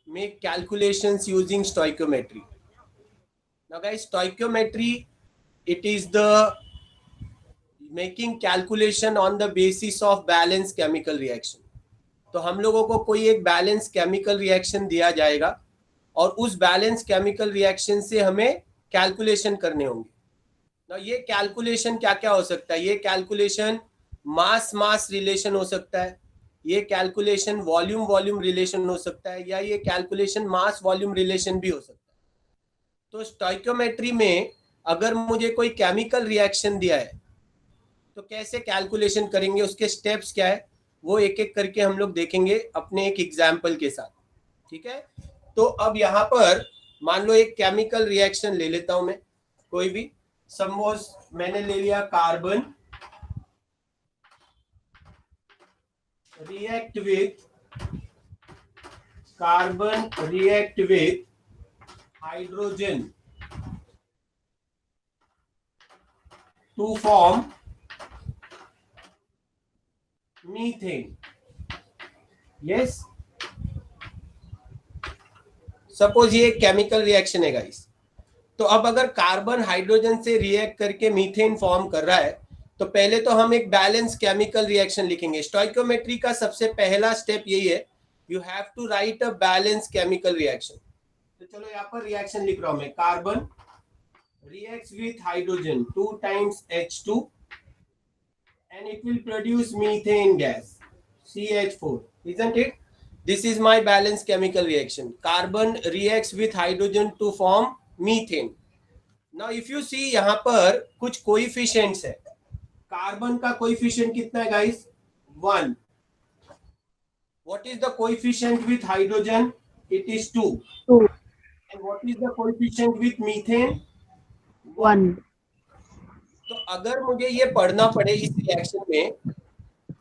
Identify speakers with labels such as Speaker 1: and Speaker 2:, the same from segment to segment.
Speaker 1: make calculations using stoichiometry. Now guys, stoichiometry, it is the making calculation on the basis of balanced chemical reaction. तो हम लोगों को कोई एक balance chemical reaction दिया जाएगा और उस बैलेंस केमिकल रिएक्शन से हमें कैलकुलेशन करने होंगे ना। ये कैलकुलेशन क्या क्या हो सकता है? ये कैलकुलेशन मास मास रिलेशन हो सकता है, ये कैलकुलेशन वॉल्यूम वॉल्यूम रिलेशन हो सकता है, या ये कैलकुलेशन मास वॉल्यूम रिलेशन भी हो सकता है। तो स्टोइकियोमेट्री में अगर मुझे कोई केमिकल रिएक्शन दिया है तो कैसे कैलकुलेशन करेंगे, उसके स्टेप्स क्या है, वो एक एक करके हम लोग देखेंगे अपने एक एग्जाम्पल के साथ। ठीक है, तो अब यहाँ पर मान लो एक केमिकल रिएक्शन ले लेता हूं मैं, कोई भी। सपोज मैंने ले लिया carbon react with hydrogen to form methane. Yes, suppose ये केमिकल रिएक्शन है गाइस। तो अब अगर कार्बन हाइड्रोजन से रिएक्ट करके मीथेन फॉर्म कर रहा है तो पहले तो हम एक बैलेंस केमिकल रिएक्शन लिखेंगे। स्टोइकियोमेट्री का सबसे पहला स्टेप यही है, you have to write a balance chemical reaction. तो चलो यहाँ पर रिएक्शन लिख रहा हूं मैं, carbon reacts with hydrogen 2 times H2 and it will produce methane gas CH4, isn't it? This is my balanced chemical reaction. Carbon reacts with hydrogen to form methane. Now if you see यहाँ पर कुछ coefficients है। Carbon का coefficient कितना है guys? 1. What is the coefficient with hydrogen? It is 2. And what is the coefficient with methane?
Speaker 2: 1.
Speaker 1: तो अगर मुझे ये पढ़ना पड़े इस रिएक्शन में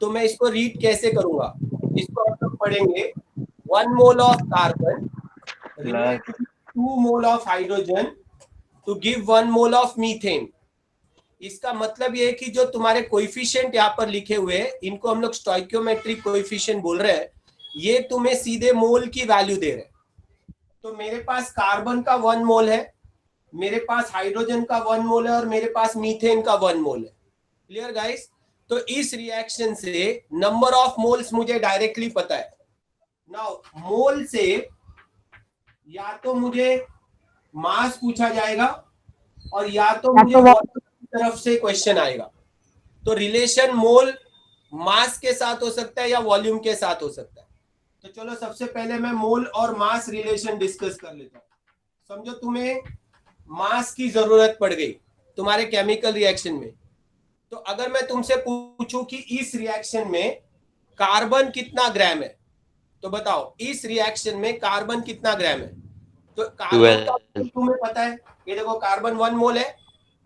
Speaker 1: तो मैं इसको रीड कैसे करूंगा? इसको आप लोग पढ़ेंगे 1 mole of carbon react with 2 mole of hydrogen to give 1 mole of methane. इसका मतलब ये है कि जो तुम्हारे कोएफिशिएंट यहाँ पर लिखे हुए हैं इनको हम लोग स्टोइकियोमेट्रिक कोएफिशिएंट बोल रहे हैं, ये तुम्हें सीधे मोल की वैल्यू दे रहे हैं। तो मेरे पास कार्बन का 1 मोल है, मेरे पास हाइड्रोजन का 1 मोल है और मेरे पास मीथेन का 1 मोल है। Clear guys? तो इस रिएक्शन से नंबर ऑफ मोल्स मुझे डायरेक्टली पता है। नाउ मोल से या तो मुझे मास पूछा जाएगा और या तो मुझे वॉल्यूम की तरफ से क्वेश्चन आएगा। तो रिलेशन मोल मास के साथ हो सकता है या वॉल्यूम के साथ हो सकता है। तो चलो सबसे पहले मैं मोल और मास रिलेशन डिस्कस कर लेता हूं। समझो तुम्हें मास की जरूरत पड़ गई तुम्हारे केमिकल रिएक्शन में, तो अगर मैं तुमसे पूछूं कि इस रिएक्शन में कार्बन कितना ग्राम है, तो बताओ इस रिएक्शन में कार्बन कितना ग्राम है? तो कार्बन का तुम्हें पता है, ये देखो कार्बन 1 मोल है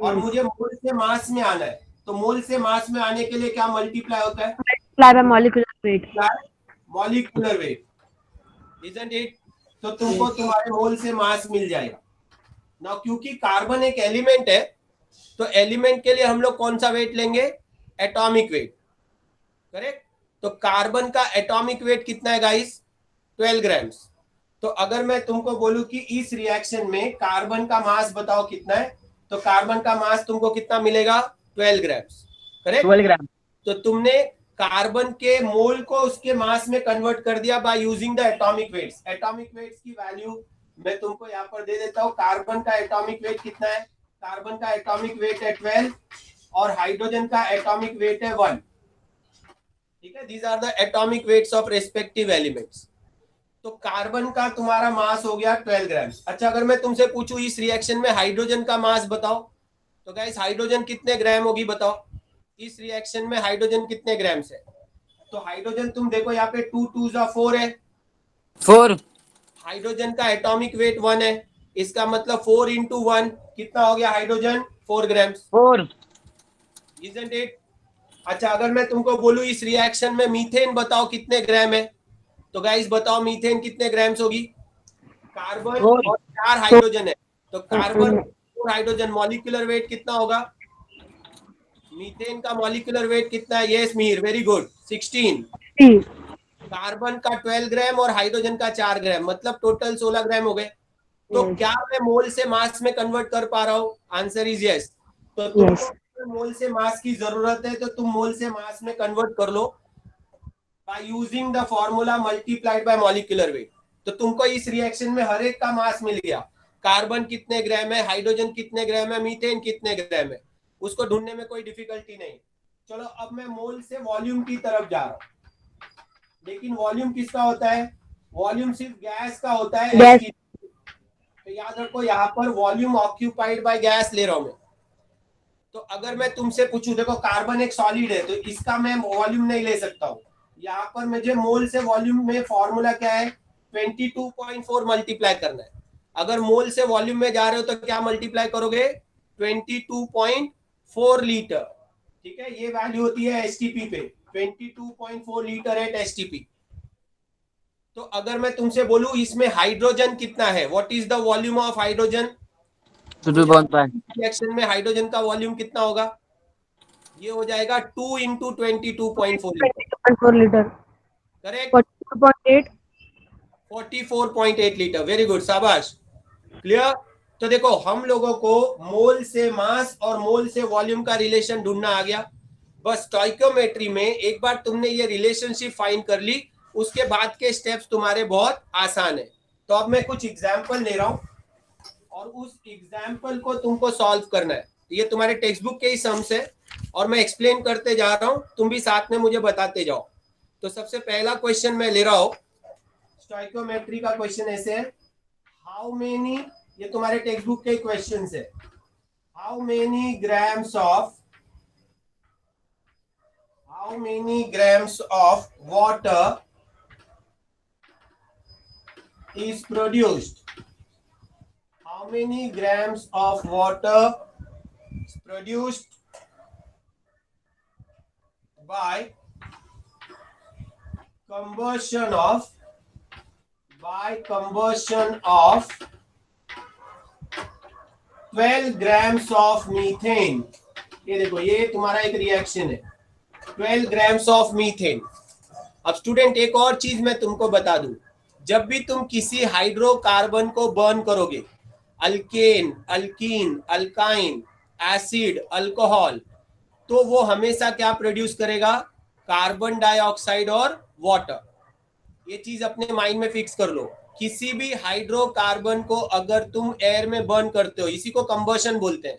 Speaker 1: और मुझे मोल से मास में आना है। तो मोल से मास में आने के लिए क्या मल्टीप्लाई होता है?
Speaker 2: Multiply by molecular wait.
Speaker 1: Molecular weight, isn't it? तो तुमको तुम्हारे मोल से मास मिल जाएगा ना। क्योंकि कार्बन एक एलिमेंट है तो एलिमेंट के लिए हम लोग कौन सा वेट लेंगे? Atomic weight. करेक्ट? तो कार्बन का एटॉमिक वेट कितना है गाइस? 12 ग्राम्स। तो अगर मैं तुमको बोलूं कि इस रिएक्शन में कार्बन का मास बताओ कितना है, तो कार्बन का मास तुमको कितना मिलेगा? 12 ग्राम्स। करेक्ट?
Speaker 2: 12 ग्राम।
Speaker 1: तो तुमने कार्बन के मोल को उसके मास में कन्वर्ट कर दिया by using the atomic weights. Atomic weights की वैल्यू मैं तुमको यहाँ पर दे देता हूँ। कार्बन का एटॉमिक वेट कितना है? कार्बन का एटॉमिक वेट है 12 और हाइड्रोजन का एटॉमिक वेट है 1। ठीक है, these are the atomic weights of respective elements. तो कार्बन का तुम्हारा मास हो गया 12 ग्राम। अच्छा, अगर मैं तुमसे पूछूं इस रिएक्शन में हाइड्रोजन का मास बताओ, तो गाइस हाइड्रोजन कितने ग्राम होगी बताओ? इस रिएक्शन में हाइड्रोजन कितने ग्राम है? तो हाइड्रोजन तुम देखो यहाँ पे 2 2 4 है,
Speaker 3: 4।
Speaker 1: हाइड्रोजन का एटॉमिक वेट 1 है, इसका मतलब 4 into 1 कितना हो गया? Hydrogen 4 gram.
Speaker 3: 4
Speaker 1: isn't it? अच्छा, अगर मैं तुमको बोलूं इस रिएक्शन में मीथेन बताओ कितने ग्राम है, तो गाइस बताओ मीथेन कितने ग्राम्स होगी? कार्बन और 4 हाइड्रोजन है, तो कार्बन 4 हाइड्रोजन मॉलिक्यूलर वेट कितना होगा? मीथेन का मॉलिक्यूलर वेट कितना है? Yes Mir, very good, 16। Carbon का 12 ग्राम और हाइड्रोजन का 4 ग्राम, मतलब टोटल 16 ग्राम हो गए। तो क्या मैं मोल से मास में कन्वर्ट कर पा रहा हूँ? Answer is yes. तो तुमको मोल से मास की जरूरत है तो तुम मोल से मास में कन्वर्ट कर लो by using the formula multiplied by molecular weight. तो तुमको इस रिएक्शन में हर एक का मास मिल गया, कार्बन कितने ग्राम है, हाइड्रोजन कितने ग्राम है, मीथेन कितने ग्राम है, उसको ढूंढने में कोई डिफिकल्टी नहीं। चलो अब मैं मोल से वॉल्यूम की तरफ जा रहा हूँ, लेकिन वॉल्यूम किसका होता है? वॉल्यूम सिर्फ गैस का होता है,
Speaker 2: गैस।
Speaker 1: तो याद रखो यहाँ पर वॉल्यूम ऑक्यूपाइड बाय गैस ले रहा हूं मैं। तो अगर मैं तुमसे पूछूं, देखो कार्बन एक सॉलिड है तो इसका मैं वॉल्यूम नहीं ले सकता हूँ, यहाँ पर मुझे मोल से वॉल्यूम में फॉर्मूला क्या है? 22.4 मल्टीप्लाई करना है। अगर मोल से वॉल्यूम में जा रहे हो तो क्या मल्टीप्लाई करोगे? 22.4 लीटर। ठीक है, ये वैल्यू होती है एसटीपी पे, 22.4 लीटर एट एसटीपी। तो अगर मैं तुमसे बोलूं इसमें हाइड्रोजन कितना है, what is the volume of hydrogen?
Speaker 3: 2.5
Speaker 1: reaction में हाइड्रोजन का वॉल्यूम कितना होगा? ये हो जाएगा 2 into 22.4
Speaker 2: litre.
Speaker 1: Correct,
Speaker 2: 42.8।
Speaker 1: 44.8 litre. Very good, शाबाश, क्लियर। तो देखो हम लोगों को मोल से मास और मोल से वॉल्यूम का रिलेशन ढूंढना आ गया। बस स्टोइकियोमेट्री में एक बार तुमने ये रिलेशनशिप फाइंड कर ली, उसके बाद के स्टेप्स तुम्हारे बहुत आसान है। तो अब मैं कुछ एग्जाम्पल ले रहा हूं और उस एग्जाम्पल को तुमको सॉल्व करना है। ये तुम्हारे टेक्स्ट बुक के ही सम्स है और मैं एक्सप्लेन करते जा रहा हूं, तुम भी साथ में मुझे बताते जाओ। तो सबसे पहला क्वेश्चन मैं ले रहा हूं, स्टोइकियोमेट्री का क्वेश्चन ऐसे है, हाउ मेनी, ये तुम्हारे टेक्स्ट बुक के क्वेश्चन है, how many grams of water is produced, how many grams of water is produced by combustion of 12 grams of methane। ये देखो, ये तुम्हारा एक रिएक्शन है, 12 grams of methane। अब स्टूडेंट एक और चीज मैं तुमको बता दूं, जब भी तुम किसी हाइड्रोकार्बन को बर्न करोगे, alkane, alkyne, alkyne, acid, alcohol, तो वो हमेशा क्या प्रोड्यूस करेगा? कार्बन डाइऑक्साइड और वाटर। ये चीज अपने माइंड में फिक्स कर लो। किसी भी हाइड्रोकार्बन को अगर तुम एयर में बर्न करते हो, इसी को कंबशन बोलते हैं।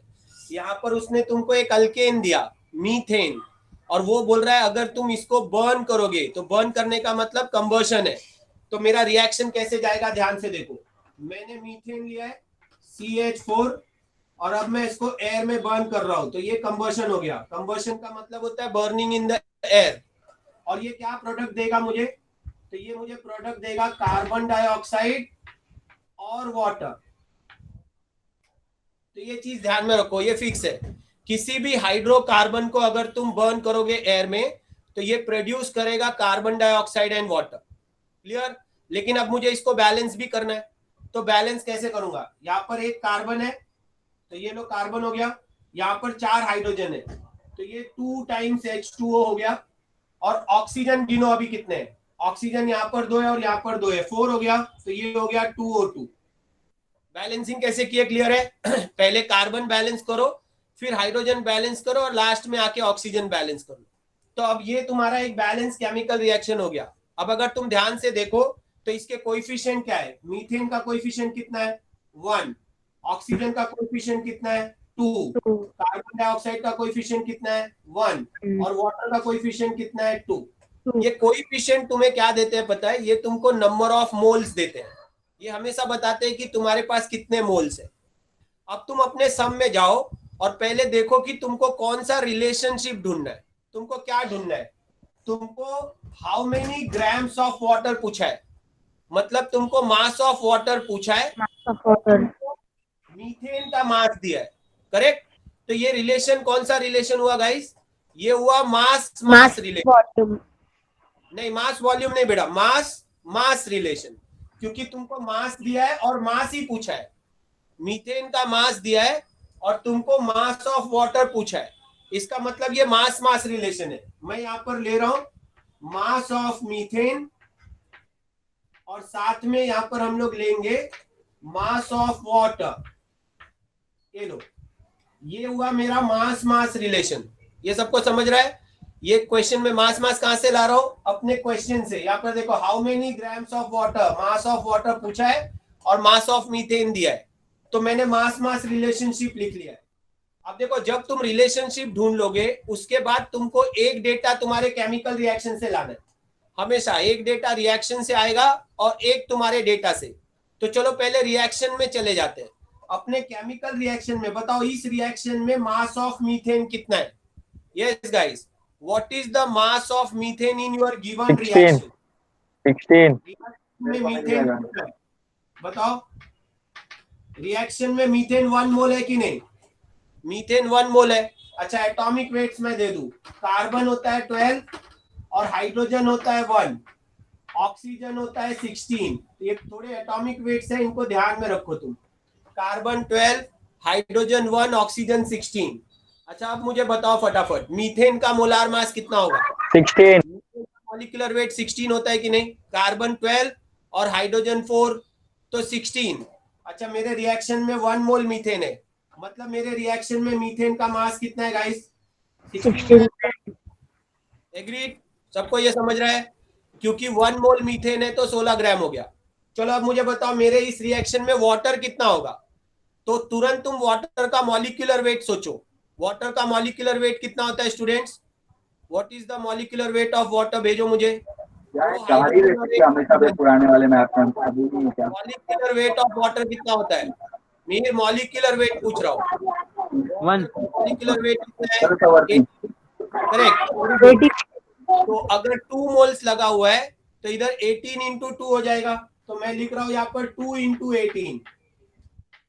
Speaker 1: यहाँ पर उसने तुमको एक अल्केन दिया, मीथेन, और वो बोल रहा है अगर तुम इसको बर्न करोगे, तो बर्न करने का मतलब कंबशन है। तो मेरा रिएक्शन कैसे जाएगा, ध्यान से देखो। मैंने मीथेन लिया है CH4 और अब मैं इसको एयर में बर्न कर रहा हूं, तो ये कंबशन हो गया। कंबशन का मतलब होता है बर्निंग इन द एयर। और ये क्या प्रोडक्ट देगा मुझे? तो ये मुझे प्रोडक्ट देगा कार्बन डाइऑक्साइड और वाटर। तो ये चीज ध्यान में रखो, ये फिक्स है। किसी भी हाइड्रोकार्बन को अगर तुम बर्न करोगे एयर में, तो ये प्रोड्यूस करेगा carbon dioxide and water. Clear? लेकिन अब मुझे इसको बैलेंस भी करना है, तो बैलेंस कैसे करूंगा? यहाँ पर एक कार्बन है, तो ये लो कार्बन हो गया, यहाँ पर 4 हाइड्रोजन है, तो ये 2 टाइम्स H2O हो गया। और ऑक्सीजन गिनो अभी कितने हैं? ऑक्सीजन यहाँ पर 2 है और यहाँ पर 2 है, 4 हो गया, तो ये हो गया 2O2। बैलेंसिंग कैसे किया? क्लियर है? पहले कार्बन बैलेंस करो, फिर हाइड्रोजन बैलेंस करो और लास्ट में आके ऑक्सीजन बैलेंस करो। तो अब ये तुम्हारा एक बैलेंस केमिकल रिएक्शन हो गया। अब अगर तुम ध्यान से देखो तो इसके कोएफिशिएंट क्या है? मीथेन का कोएफिशिएंट कितना है? 1। ऑक्सीजन का कोएफिशिएंट कितना है? 2। कार्बन डाइऑक्साइड का कोएफिशिएंट कितना है? 1। और वाटर का कोएफिशिएंट कितना है? 2। ये कोएफिशिएंट तुम्हें क्या देते हैं पता है? ये तुमको नंबर ऑफ मोल्स देते हैं। ये हमेशा बताते हैं कि तुम्हारे पास कितने मोल्स है। अब तुम अपने सम में जाओ और पहले देखो कि तुमको कौन सा रिलेशनशिप ढूंढना है। तुमको क्या ढूंढना है? तुमको how many grams of water पूछा है, मतलब तुमको मास ऑफ वाटर पूछा है, मीथेन का मास दिया है। करेक्ट? तो ये रिलेशन कौन सा रिलेशन हुआ गाइस? ये हुआ मास रिलेशन। नहीं, मास वॉल्यूम नहीं बेटा, मास रिलेशन, क्योंकि तुमको मास दिया है और मास ही पूछा है। मीथेन का मास दिया है और तुमको मास ऑफ वाटर पूछा है, इसका मतलब ये मास रिलेशन है। मैं यहाँ पर ले रहा हूं मास ऑफ मीथेन और साथ में यहां पर हम लोग लेंगे मास ऑफ वाटर। ये लो, ये हुआ मेरा मास मास रिलेशन। ये सबको समझ रहा है? ये क्वेश्चन में मास मास कहां से ला रहा हूं? अपने क्वेश्चन से। यहाँ पर देखो, how many grams of water, mass of water पूछा है और मास ऑफ मीथेन दिया है, तो मैंने मास मास रिलेशनशिप लिख लिया है। अब देखो, जब तुम रिलेशनशिप ढूंढ लोगे उसके बाद तुमको एक डेटा तुम्हारे केमिकल रिएक्शन से लाना है। हमेशा एक डेटा रिएक्शन से आएगा और एक तुम्हारे डेटा से। तो चलो पहले रिएक्शन में चले जाते हैं। अपने केमिकल रिएक्शन में बताओ, इस रिएक्शन में मास ऑफ मीथेन कितना है? Yes guys, what is the mass of methane in your given reaction?
Speaker 4: 16
Speaker 1: में मीथेन कितना है बताओ? रिएक्शन में मीथेन 1 मोल है कि नहीं? मीथेन 1 मोल है। अच्छा, एटॉमिक वेट्स में दे दूं, कार्बन होता है 12 और हाइड्रोजन होता है 1, ऑक्सीजन होता है 16। ये थोड़े एटॉमिक वेट्स हैं, इनको ध्यान में रखो तुम। Carbon 12, hydrogen 1, oxygen 16। अच्छा, अब मुझे बताओ फटाफट, मीथेन का मोलार मास कितना होगा?
Speaker 4: 16
Speaker 1: मॉलिक्यूलर वेट 16 होता है कि नहीं? कार्बन 12 और हाइड्रोजन 4, तो 16। अच्छा, मेरे रिएक्शन में 1 मोल मीथेन है, मतलब मेरे रिएक्शन में मीथेन का मास कितना है गाइस? 16। एग्रीड? सबको ये समझ रहा है? क्योंकि 1 मोल मीथेन है तो 16 ग्राम हो गया। चलो अब मुझे बताओ, मेरे इस रिएक्शन में वाटर कितना होगा? तो तुरंत तुम वाटर का मॉलिक्यूलर वेट सोचो। वाटर का मॉलिक्यूलर वेट कितना होता है students? What is the molecular weight of water? भेजो मुझे।
Speaker 4: पुराने वाले में आपका
Speaker 1: मॉलिक्यूलर वेट ऑफ वाटर कितना होता है? मैं मॉलिक्यूलर वेट पूछ रहा हूँ। मॉलिक्यूलर वेट कितना है? करेक्ट। तो अगर 2 मोल्स लगा हुआ है तो इधर 18 इंटू 2 हो जाएगा। तो मैं लिख रहा हूं यहाँ पर 2 इंटू 18।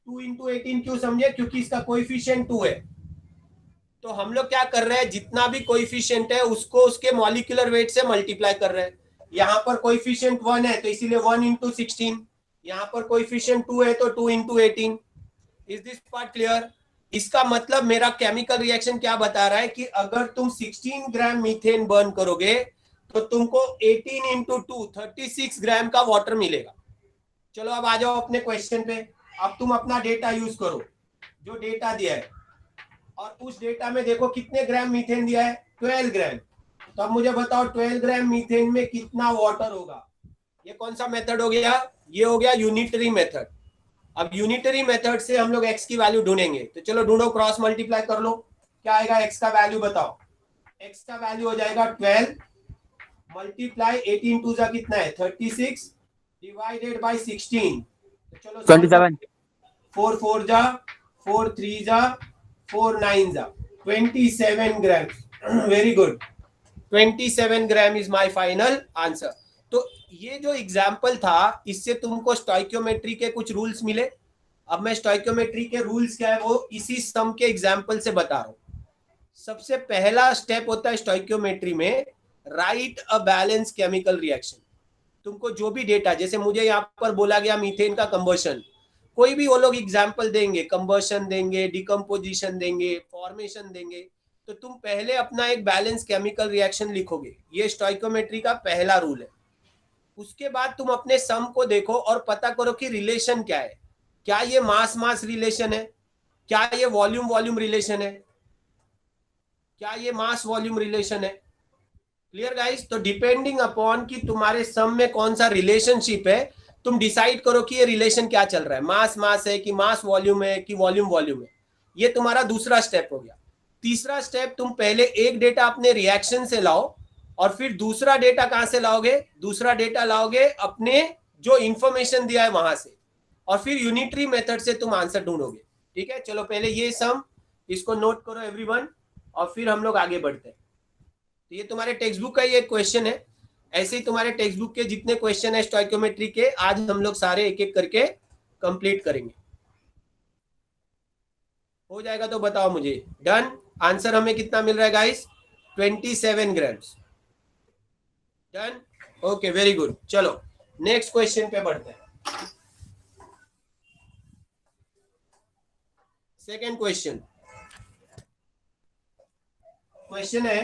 Speaker 1: 2 इंटू 18 क्यों समझे? क्योंकि इसका कोएफिशिएंट 2 है। तो हम लोग क्या कर रहे हैं, जितना भी कोएफिशिएंट है उसको उसके मॉलिक्यूलर वेट से मल्टीप्लाई कर रहे हैं। यहाँ पर कोएफिशिएंट 1 है तो इसीलिए 1 इंटू 16। यहाँ पर कोएफिशिएंट 2 है तो 2 into 18। Is this part clear? इसका मतलब मेरा केमिकल रिएक्शन क्या बता रहा है कि अगर तुम 16 ग्राम मीथेन बर्न करोगे तो तुमको 18 इंटू 2 36 ग्राम का वाटर मिलेगा। चलो अब आ जाओ अपने क्वेश्चन पे। अब तुम अपना डेटा यूज करो, जो डेटा दिया है, और उस डेटा में देखो कितने ग्राम मीथेन दिया है? 12 ग्राम। तो अब मुझे बताओ 12 ग्राम मीथेन में कितना वाटर होगा? ये कौन सा मेथड हो गया? ये हो गया यूनिटरी मेथड। अब यूनिटरी मेथड से हम लोग x की वैल्यू ढूंढेंगे। तो चलो ढूंढो, क्रॉस मल्टीप्लाई कर लो। क्या आएगा x का वैल्यू बताओ? x का वैल्यू हो जाएगा 12 मल्टीप्लाई 18 टू जा कितना है? 36 डिवाइडेड बाय 16। तो चलो
Speaker 3: 27
Speaker 1: 4 4 जा, 4 3 जा, 4 9 जा, 27 gram. Very good, 27 gram is my final answer. तो ये जो एग्जाम्पल था, इससे तुमको स्टोइकियोमेट्री के कुछ रूल्स मिले। अब मैं स्टोइकियोमेट्री के रूल्स क्या है वो इसी सम के एग्जाम्पल से बता रहा हूं। सबसे पहला स्टेप होता है स्टोइकियोमेट्री में, right a balance chemical reaction. तुमको जो भी डेटा, जैसे मुझे यहाँ पर बोला गया मीथेन का कंबर्शन, कोई भी वो लोग एग्जाम्पल देंगे, कंबर्शन देंगे, डिकम्पोजिशन देंगे, फॉर्मेशन देंगे, तो तुम पहले अपना एक बैलेंस केमिकल रिएक्शन लिखोगे। ये स्टोइकियोमेट्री का पहला रूल है। उसके बाद तुम अपने सम को देखो और पता करो कि रिलेशन क्या है। क्या ये मास मास रिलेशन है? क्या ये वॉल्यूम वॉल्यूम रिलेशन है? क्या ये मास वॉल्यूम रिलेशन है? Clear guys? तो डिपेंडिंग अपॉन कि तुम्हारे सम में कौन सा रिलेशनशिप है, तुम डिसाइड करो कि ये रिलेशन क्या चल रहा है, मास मास है कि मास वॉल्यूम है कि वॉल्यूम वॉल्यूम है। ये तुम्हारा दूसरा स्टेप हो गया। तीसरा स्टेप, तुम पहले एक डेटा अपने रिएक्शन से लाओ और फिर दूसरा डेटा कहां से लाओगे? दूसरा डेटा लाओगे अपने जो इंफॉर्मेशन दिया है वहां से, और फिर यूनिटरी मेथड से तुम आंसर ढूंढोगे। ठीक है, चलो पहले ये सम इसको नोट करो एवरीवन, और फिर हम लोग आगे बढ़ते हैं। तो ये तुम्हारे टेक्स्ट बुक का ही एक क्वेश्चन है। ऐसे ही तुम्हारे टेक्स्ट बुक के जितने क्वेश्चन है स्टोइकियोमेट्री के, आज हम लोग सारे एक एक करके कंप्लीट करेंगे। हो जाएगा तो बताओ मुझे। डन? आंसर हमें कितना मिल रहा है guys? 27 grams. Done? Okay, very good. चलो नेक्स्ट क्वेश्चन पे बढ़ते हैं। सेकेंड क्वेश्चन है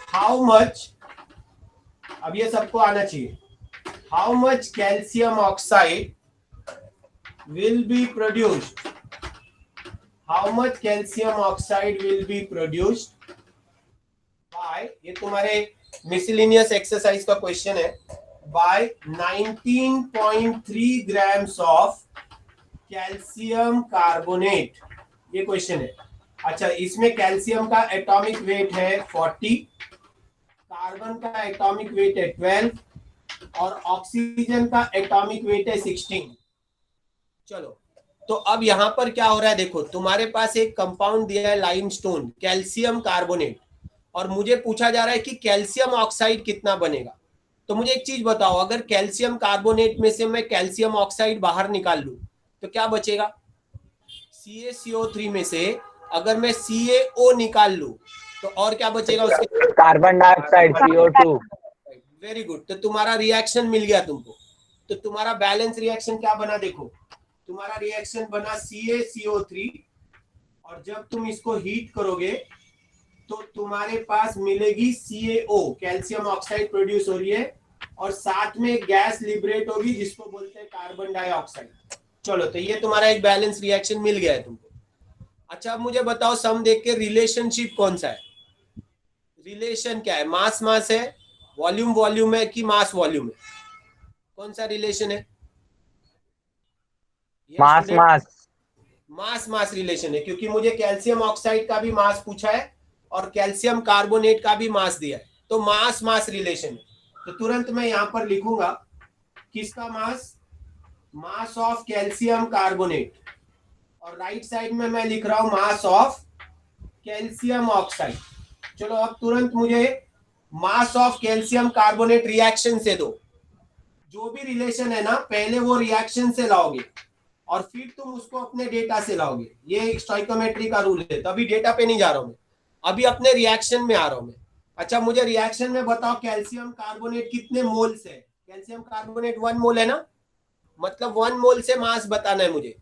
Speaker 1: हाउ मच, अब ये सबको आना चाहिए, how much calcium oxide will be produced? How much calcium oxide will be produced by, ये तुम्हारे miscellaneous exercise का क्वेश्चन है, by 19.3 grams of calcium carbonate, ये क्वेश्चन है। अच्छा, इसमें कैल्शियम का एटॉमिक वेट है 40, कार्बन का एटॉमिक वेट है 12 और ऑक्सीजन का एटॉमिक वेट है 16। चलो, तो अब यहां पर क्या हो रहा है, देखो तुम्हारे पास एक कंपाउंड दिया है लाइमस्टोन, कैल्शियम कार्बोनेट, और मुझे पूछा जा रहा है कि कैल्शियम ऑक्साइड कितना बनेगा। तो मुझे एक चीज बताओ, अगर कैल्शियम कार्बोनेट में से मैं कैल्शियम ऑक्साइड बाहर निकाल लूं तो क्या बचेगा? CaCO3 में से अगर मैं CaO निकाल लूं तो और क्या बचेगा उसके?
Speaker 4: Carbon dioxide CO2।
Speaker 1: Very good, तो तुम्हारा रिएक्शन मिल गया तुमको। तो तुम्हारा बैलेंस रिएक्शन क्या बना, देखो तुम्हारा रिएक्शन बना CaCO3, और जब तुम इसको हीट करोगे तो तुम्हारे पास मिलेगी CaO, कैल्शियम ऑक्साइड प्रोड्यूस हो रही है, और साथ में गैस लिबरेट होगी जिसको बोलते हैं कार्बन डाइऑक्साइड। चलो, तो ये तुम्हारा एक बैलेंस रिएक्शन मिल गया है तुमको। अच्छा, अब मुझे बताओ सम देख के रिलेशनशिप कौन सा है? रिलेशन क्या है? मास मास है, वॉल्यूम वॉल्यूम है कि मास वॉल्यूम है? कौन सा रिलेशन है?
Speaker 4: मास मास
Speaker 1: मास मास रिलेशन है, क्योंकि मुझे कैल्शियम ऑक्साइड का भी मास पूछा है और कैल्शियम कार्बोनेट का भी मास दिया है, तो मास मास रिलेशन है। तो तुरंत मैं यहां पर लिखूंगा किसका मास? मास ऑफ कैल्शियम कार्बोनेट, और राइट साइड में मैं लिख रहा हूं मास ऑफ कैल्शियम ऑक्साइड। चलो, अब तुरंत मुझे mass of calcium carbonate reaction से दो। जो भी रिलेशन है ना, पहले वो रिएक्शन से लाओगे और फिर तुम उसको अपने डेटा से लाओगे। ये स्टोइकोमेट्री का रूल है, तभी डेटा पे नहीं जा रहा हूं मैं, अभी अपने रिएक्शन में आ रहा हूं मैं। अच्छा, मुझे रिएक्शन में बताओ कैल्शियम कार्बोनेट कितने मोल्स है? कैल्शियम कार्बोनेट 1 मोल है ना, मतलब 1 मोल से मास बताना है मुझे।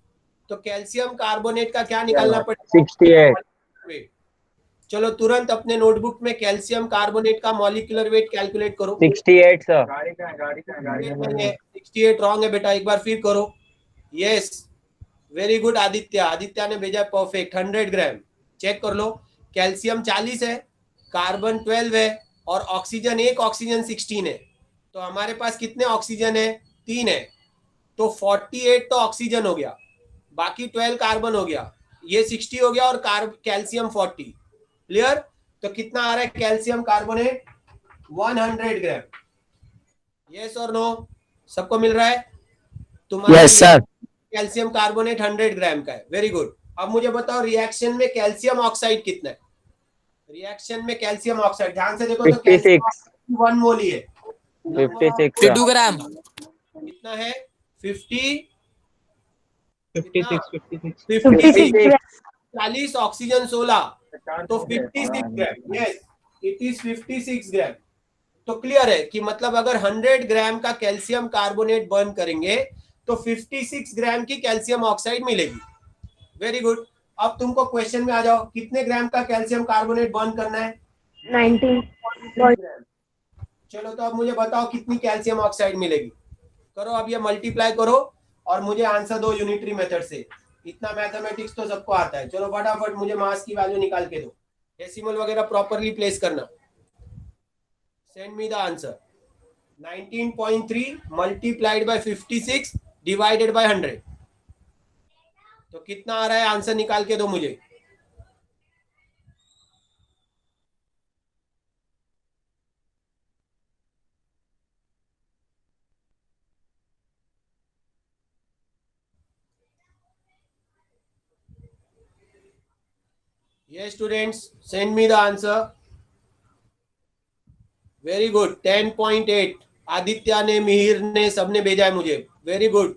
Speaker 1: तो कैल्शियम कार्बोनेट का क्या निकालना पड़ेगा?
Speaker 4: 68।
Speaker 1: चलो, तुरंत अपने नोटबुक में कैल्शियम कार्बोनेट का मॉलिक्यूलर वेट कैलकुलेट करो।
Speaker 4: 68 सर।
Speaker 1: 68 रॉन्ग है बेटा, एक बार फिर करो। Yes, very good Aditya, Aditya ने भेजा परफेक्ट। 100 ग्राम चेक कर लो। कैल्शियम 40 है, कार्बन 12 है, और ऑक्सीजन 1, ऑक्सीजन 16 है। तो हमारे पास कितने ऑक्सीजन है? 3 है। तो 48 तो ऑक्सीजन हो गया, बाकी 12 कार्बन हो गया, ये 60 हो गया, और कैल्शियम 40। क्लियर? तो कितना आ रहा है कैल्शियम कार्बोनेट? 100 ग्राम। यस और नो? सबको मिल रहा है? तुम्हारा
Speaker 3: Yes, sir.
Speaker 1: कैल्शियम कार्बोनेट 100 ग्राम का है। Very good. अब मुझे बताओ रिएक्शन में कैल्शियम ऑक्साइड कितना है? रिएक्शन में कैल्शियम ऑक्साइड, ध्यान से देखो, तो
Speaker 4: 56।
Speaker 1: 1 मोल ही है।
Speaker 4: 56
Speaker 3: 52 ग्राम।
Speaker 1: कितना है? 50
Speaker 2: 56
Speaker 1: 40, ऑक्सीजन 16, तो 56 ग्राम। यस, इट इज 56 ग्राम। तो क्लियर है कि मतलब अगर 100 ग्राम का कैल्शियम कार्बोनेट बर्न करेंगे तो 56 ग्राम की कैल्शियम ऑक्साइड मिलेगी। Very good. अब तुमको क्वेश्चन में आ जाओ, कितने ग्राम का कैल्शियम कार्बोनेट बर्न करना है?
Speaker 2: 19.
Speaker 1: चलो, तो अब मुझे बताओ कितनी कैल्शियम ऑक्साइड मिलेगी? करो, अब ये मल्टीप्लाई करो और मुझे आंसर दो यूनिटरी मेथड से। इतना मैथमेटिक्स तो सबको आता है। चलो फटाफट मुझे मास की वैल्यू निकाल के दो, डेसिमल वगैरह प्रॉपरली प्लेस करना। Send me the answer. 19.3 multiplied by 56 divided by 100, तो कितना आ रहा है? आंसर निकाल के दो मुझे। Yes, students, send me the answer. Very good. 10.8 Aditya ने, मिहिर ने, सबने भेजा है मुझे। Very good.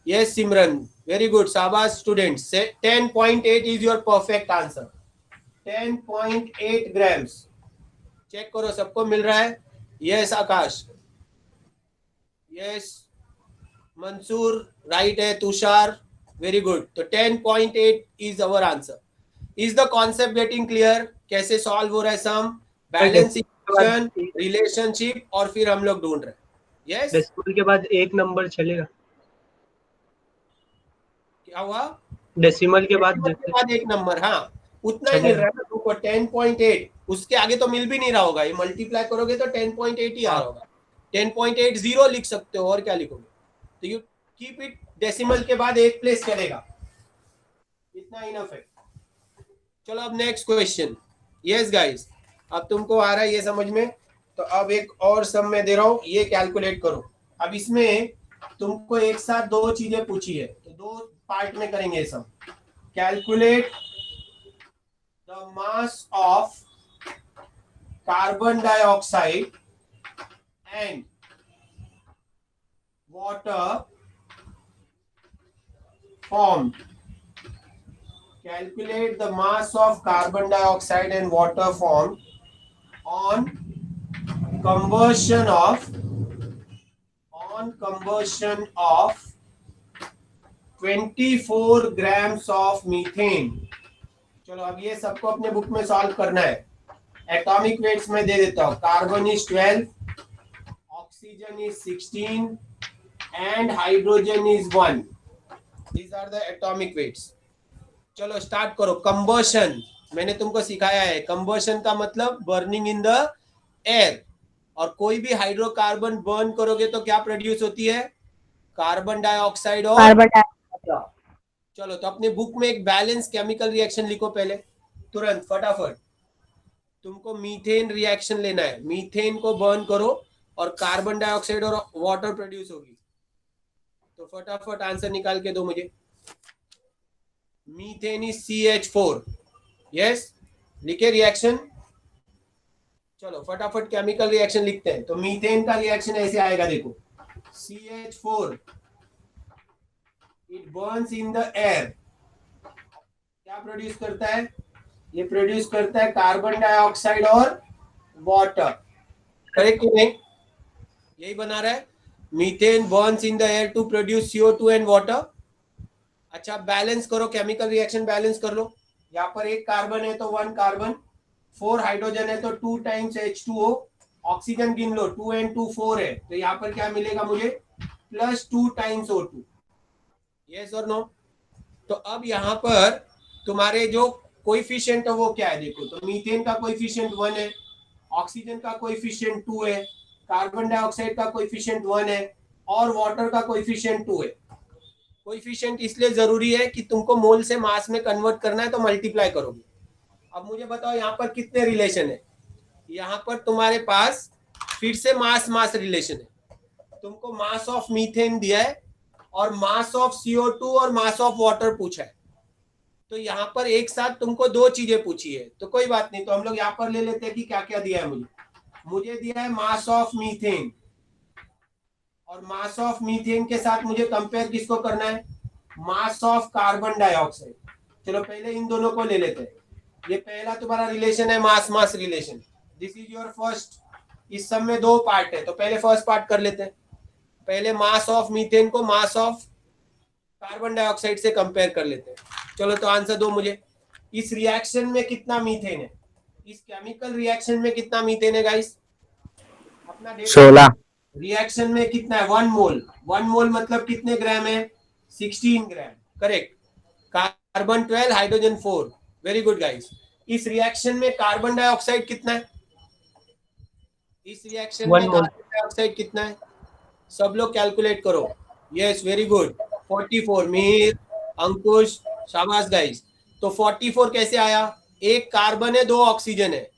Speaker 1: Yes Simran, very good, शाबाश students. 10.8 is your perfect answer. 10.8 grams. Check करो, सबको मिल रहा है? Yes Akash, yes Mansoor, right है। Tushar, very good. तो 10.8 is our answer. Is the concept getting clear? कैसे सॉल्व हो रहा है सम, बैलेंस इक्वेशन, रिलेशनशिप, और फिर हम लोग ढूंढ रहे हैं। यस,
Speaker 5: डेसिमल के बाद एक नंबर चलेगा,
Speaker 1: क्या हुआ?
Speaker 5: डेसिमल के बाद
Speaker 1: डेसिमल के बाद एक नंबर, हाँ उतना ही मिल रहा है ना तुमको 10.8, उसके आगे तो मिल भी नहीं रहा होगा, ये मल्टीप्लाई करोगे तो 10.8 ही आ रहा होगा, 10.80 लिख सकते हो, और क्या लिखोगे? तो यू कीप इट डेसिमल के बाद एक प्लेस चलेगा, इतना इनफ है। चलो अब नेक्स्ट क्वेश्चन। यस गाइस, अब तुमको आ रहा है ये समझ में, तो अब एक और सम में दे रहा हूं, ये कैलकुलेट करो। अब इसमें तुमको एक साथ दो चीजें पूछी है, तो दो पार्ट में करेंगे ये sum. Calculate the mass of carbon dioxide and water formed. Calculate the mass of carbon dioxide and water formed on combustion of 24 grams of methane. चलो अब ये सबको अपने बुक में सॉल्व करना है। एटॉमिक वेट्स में दे देता हूँ। Carbon is 12, oxygen is 16 and hydrogen is 1। These are the atomic weights. चलो स्टार्ट करो। कंबशन मैंने तुमको सिखाया है, कंबशन का मतलब बर्निंग इन द एयर, और कोई भी हाइड्रोकार्बन बर्न करोगे तो क्या प्रोड्यूस होती है? कार्बन डाइऑक्साइड और
Speaker 2: कार्बन डाइऑक्साइड।
Speaker 1: चलो तो अपने बुक में एक बैलेंस केमिकल रिएक्शन लिखो पहले, तुरंत फटाफट। तुमको मीथेन रिएक्शन लेना है, मीथेन को बर्न करो और कार्बन डाइऑक्साइड और वाटर प्रोड्यूस होगी। तो फटाफट आंसर निकाल के दो मुझे। Methane is CH4। यस, लिखे रिएक्शन। चलो फटाफट केमिकल रिएक्शन लिखते हैं। तो मीथेन का रिएक्शन ऐसे आएगा, देखो CH4 it burns in the air. क्या प्रोड्यूस करता है? ये प्रोड्यूस करता है कार्बन डाइऑक्साइड और वाटर। करेक्ट कि नहीं? यही बना रहा है। Methane burns in the air to produce CO2 and water. अच्छा बैलेंस करो, केमिकल रिएक्शन बैलेंस कर लो। यहाँ पर एक कार्बन है तो 1 कार्बन, 4 हाइड्रोजन है तो 2 टाइम्स H2O, ऑक्सीजन गिन लो 2 and 2 4 है, तो यहाँ पर क्या मिलेगा मुझे? +2 टाइम्स O2। यस और नो? तो अब यहाँ पर तुम्हारे जो कोएफिशिएंट है वो क्या है देखो। तो मीथेन का कोएफिशिएंट 1 है, ऑक्सीजन का कोएफिशिएंट 2 है, कार्बन डाइऑक्साइड का कोएफिशिएंट 1 है और वाटर का कोएफिशिएंट 2 है। कोएफिशिएंट इसलिए जरूरी है कि तुमको मोल से मास में कन्वर्ट करना है, तो मल्टीप्लाई करोगे। अब मुझे बताओ यहाँ पर कितने रिलेशन है? यहाँ पर तुम्हारे पास फिर से मास मास रिलेशन है। तुमको मास ऑफ मीथेन दिया है और मास ऑफ CO2 और मास ऑफ वाटर पूछा है। तो यहाँ पर एक साथ तुमको दो चीजें पूछी है, तो कोई बात नहीं। तो हम लोग यहाँ पर ले लेते हैं कि क्या क्या दिया है मुझे दिया है मास ऑफ मीथेन, और मास ऑफ मीथेन के साथ मुझे कंपेयर किसको करना है? मास ऑफ कार्बन डाइऑक्साइड। चलो पहले इन दोनों को ले लेते हैं। ये पहला तुम्हारा रिलेशन है mass mass relation. This is your first. इस सब में दो पार्ट है, तो पहले फर्स्ट पार्ट कर लेते हैं। पहले मास ऑफ मीथेन को मास ऑफ कार्बन डाइऑक्साइड से कंपेयर कर लेते हैं। चलो तो आंसर दो मुझे। इस रिएक्शन में कितना मीथेन है? इस केमिकल रिएक्शन में कितना मीथेन है गाइस? अपना
Speaker 4: 16।
Speaker 1: रिएक्शन में कितना है? 1 मोल। 1 मोल मतलब कितने ग्राम है? 16 gram. Correct. Carbon 12, hydrogen 4। Very good guys. इस रिएक्शन में कार्बन डाइऑक्साइड कितना है? इस रिएक्शन में कार्बन डाइऑक्साइड कितना है? सब लोग कैलकुलेट करो। Yes very good, 44। मीर, अंकुश, शाबाश गाइस। तो 44 कैसे आया? एक कार्बन है, 2 ऑक्सीजन है।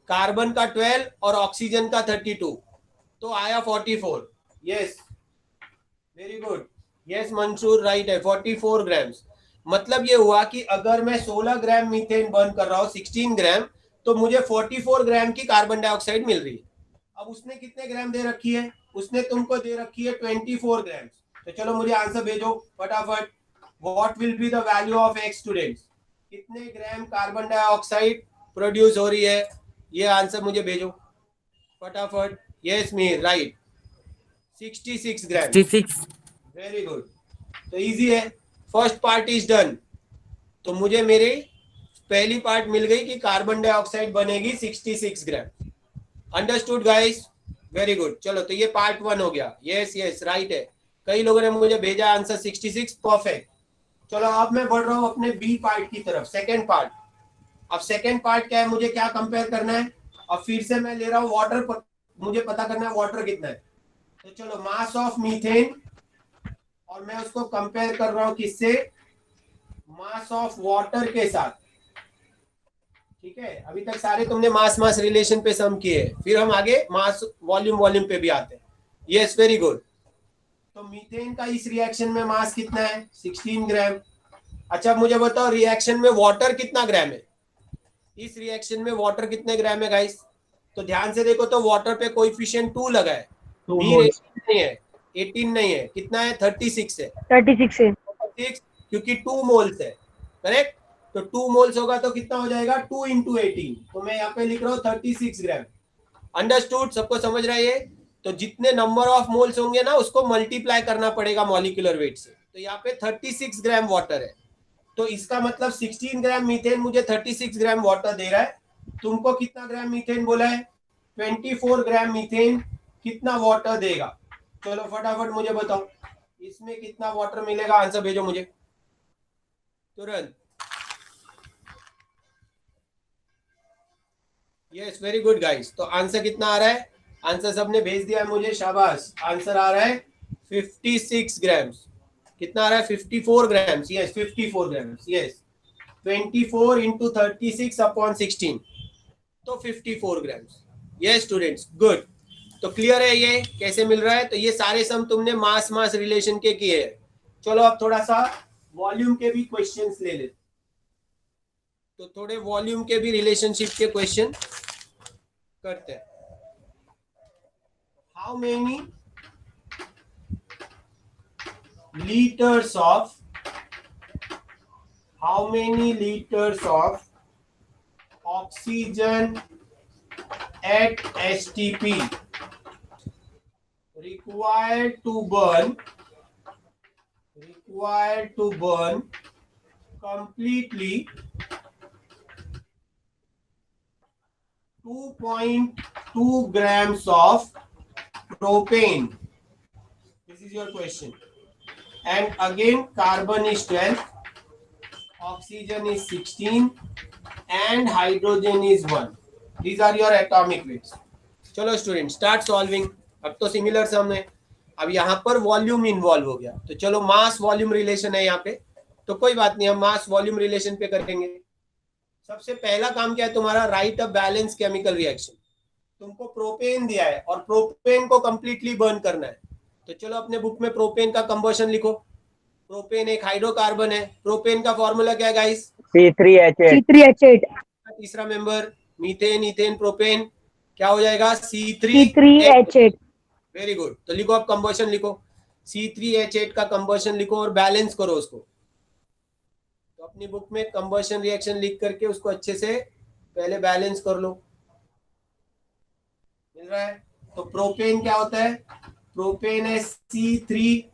Speaker 1: कार्बन का 12 और ऑक्सीजन का 32, तो आया 44। Yes very good. Yes Mansoor right है, 44 ग्राम्स। मतलब ये हुआ कि अगर मैं 16 ग्राम मीथेन बर्न कर रहा हूँ 16 ग्राम, तो मुझे 44 ग्राम की कार्बन डाइऑक्साइड मिल रही है। अब उसने कितने ग्राम दे रखी है? उसने तुमको दे रखी है 24 ग्राम। तो चलो मुझे आंसर भेजो फटाफट। What will be the value of X students? कितने ग्राम कार्बन डाइऑक्साइड प्रोड्यूस हो रही है? ये आंसर मुझे भेजो फटाफट। यस मीर राइट, 66 ग्राम।
Speaker 3: 66।
Speaker 1: Very good. तो इजी है, फर्स्ट पार्ट इज डन। तो मुझे मेरी पहली पार्ट मिल गई कि कार्बन डाइऑक्साइड बनेगी 66 gram. Understood guys? Very good. चलो तो ये पार्ट 1 हो गया। यस यस राइट है। कई लोगों ने मुझे भेजा आंसर 66, परफेक्ट। चलो अब मैं बढ़ रहा हूं अपने बी पार्ट की तरफ, सेकेंड पार्ट। अब सेकेंड पार्ट क्या है, मुझे क्या कंपेयर करना है। अब फिर से मैं ले रहा हूं वाटर, मुझे पता करना है वाटर कितना है। तो चलो मास ऑफ मीथेन, और मैं उसको कंपेयर कर रहा हूं किससे, मास ऑफ वाटर के साथ। ठीक है, अभी तक सारे तुमने मास मास रिलेशन पे सम किए, फिर हम आगे मास वॉल्यूम वॉल्यूम पे भी आते हैं। Yes very good. तो मीथेन का इस रिएक्शन में मास कितना है, 16 ग्राम। अच्छा मुझे बताओ रिएक्शन में वाटर कितना ग्राम है, इस रिएक्शन में वाटर कितने ग्राम है गाइस। तो ध्यान से देखो, तो वाटर पे कोएफिशिएंट 2 लगा है,
Speaker 5: 2
Speaker 1: मीर
Speaker 5: मोल्स
Speaker 1: 18 नहीं है, 18 नहीं है, कितना है 36 है।
Speaker 2: 36 है।
Speaker 1: 6 क्योंकि 2 मोल्स है, करेक्ट। तो 2 मोल्स होगा तो कितना हो जाएगा, 2 इंटू 18। तो मैं यहाँ पे लिख रहा हूँ 36 ग्राम। अंडरस्टूड, सबको समझ रहा है ये। तो जितने नंबर ऑफ मोल्स होंगे ना उसको मल्टीप्लाई करना पड़ेगा मॉलिक्यूलर वेट से। तो यहाँ पे 36 ग्राम वाटर है, तो इसका मतलब 16 ग्राम मीथेन मुझे 36 ग्राम वाटर दे रहा है। तुमको कितना ग्राम मीथेन बोला है, 24 ग्राम मीथेन कितना वाटर देगा। चलो फटाफट मुझे बताओ इसमें कितना वाटर मिलेगा, आंसर भेजो मुझे तुरंत। Yes very good guys. तो आंसर कितना आ रहा है, आंसर सबने भेज दिया है मुझे, शाबाश। आंसर आ रहा है 56 ग्राम्स। कितना आ रहा है, 54 grams. Yes 54 grams. Yes 24 into 36 upon 16, तो 54 ग्राम्स। Yes students good. तो क्लियर है ये कैसे मिल रहा है। तो ये सारे सम तुमने मास मास रिलेशन के किए हैं। चलो अब थोड़ा सा वॉल्यूम के भी क्वेश्चंस ले लेते, तो थोड़े वॉल्यूम के भी रिलेशनशिप के क्वेश्चन करते हैं। How many liters of oxygen at STP required to burn completely 2.2 grams of propane. This is your question. And again carbon is 12, oxygen is 16 and hydrogen is 1. These are your atomic weights. चलो student start solving. अब तो similar sum है, अब यहाँ पर volume involve हो गया। तो चलो मास वॉल्यूम रिलेशन है यहाँ पे, तो कोई बात नहीं, हम मास वॉल्यूम रिलेशन पे करेंगे। सबसे पहला काम क्या है तुम्हारा, right a balance chemical reaction. तुमको प्रोपेन दिया है और प्रोपेन को कंप्लीटली बर्न करना है। तो चलो अपने बुक में प्रोपेन का कंबशन लिखो। प्रोपेन एक हाइड्रोकार्बन है। प्रोपेन का फॉर्मूला क्या है गाइस,
Speaker 4: C3H8।
Speaker 2: C3H8।
Speaker 1: तीसरा मेंबर मीथेन, इथेन, प्रोपेन क्या हो जाएगा, C3H8।
Speaker 2: C3H8।
Speaker 1: Very good. तो लिखो अब कंबशन लिखो, C3H8 का कंबशन लिखो और बैलेंस करो उसको। तो अपनी बुक में कंबशन रिएक्शन लिख करके उसको अच्छे से पहले बैलेंस कर लो। मिल रहा है। तो प्रोपेन क्या होता है, प्रोपेन है C3H8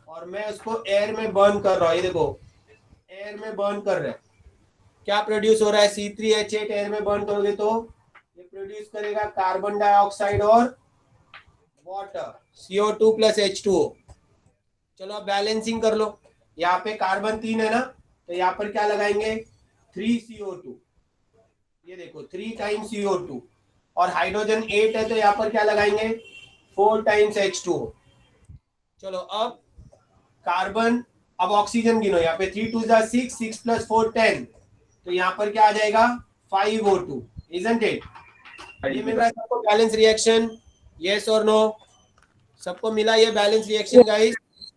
Speaker 1: और मैं उसको एयर में बर्न कर रहा हूं। ये देखो एयर में बर्न कर रहे हैं, क्या प्रोड्यूस हो रहा है, C3H8 एयर में बर्न करोगे तो ये प्रोड्यूस करेगा कार्बन डाइऑक्साइड और वाटर, CO2 प्लस H2O। चलो अब बैलेंसिंग कर लो। यहाँ पे कार्बन 3 है ना, तो यहाँ पर क्या लगाएंगे 3CO2। ये देखो 3 टाइम्स CO2 और हाइड्रोजन 8 है तो यहाँ पर क्या लगाएंगे 4 टाइम्स H2O। चलो अब कार्बन, अब ऑक्सीजन गिनो, यहाँ पे 3 2 6, 6 प्लस 4 10, तो यहाँ पर क्या आ जाएगा 5O2, इजंट इट। ये मिल रहा है सबको बैलेंस रिएक्शन, यस और नो, सबको मिला ये balance reaction guys.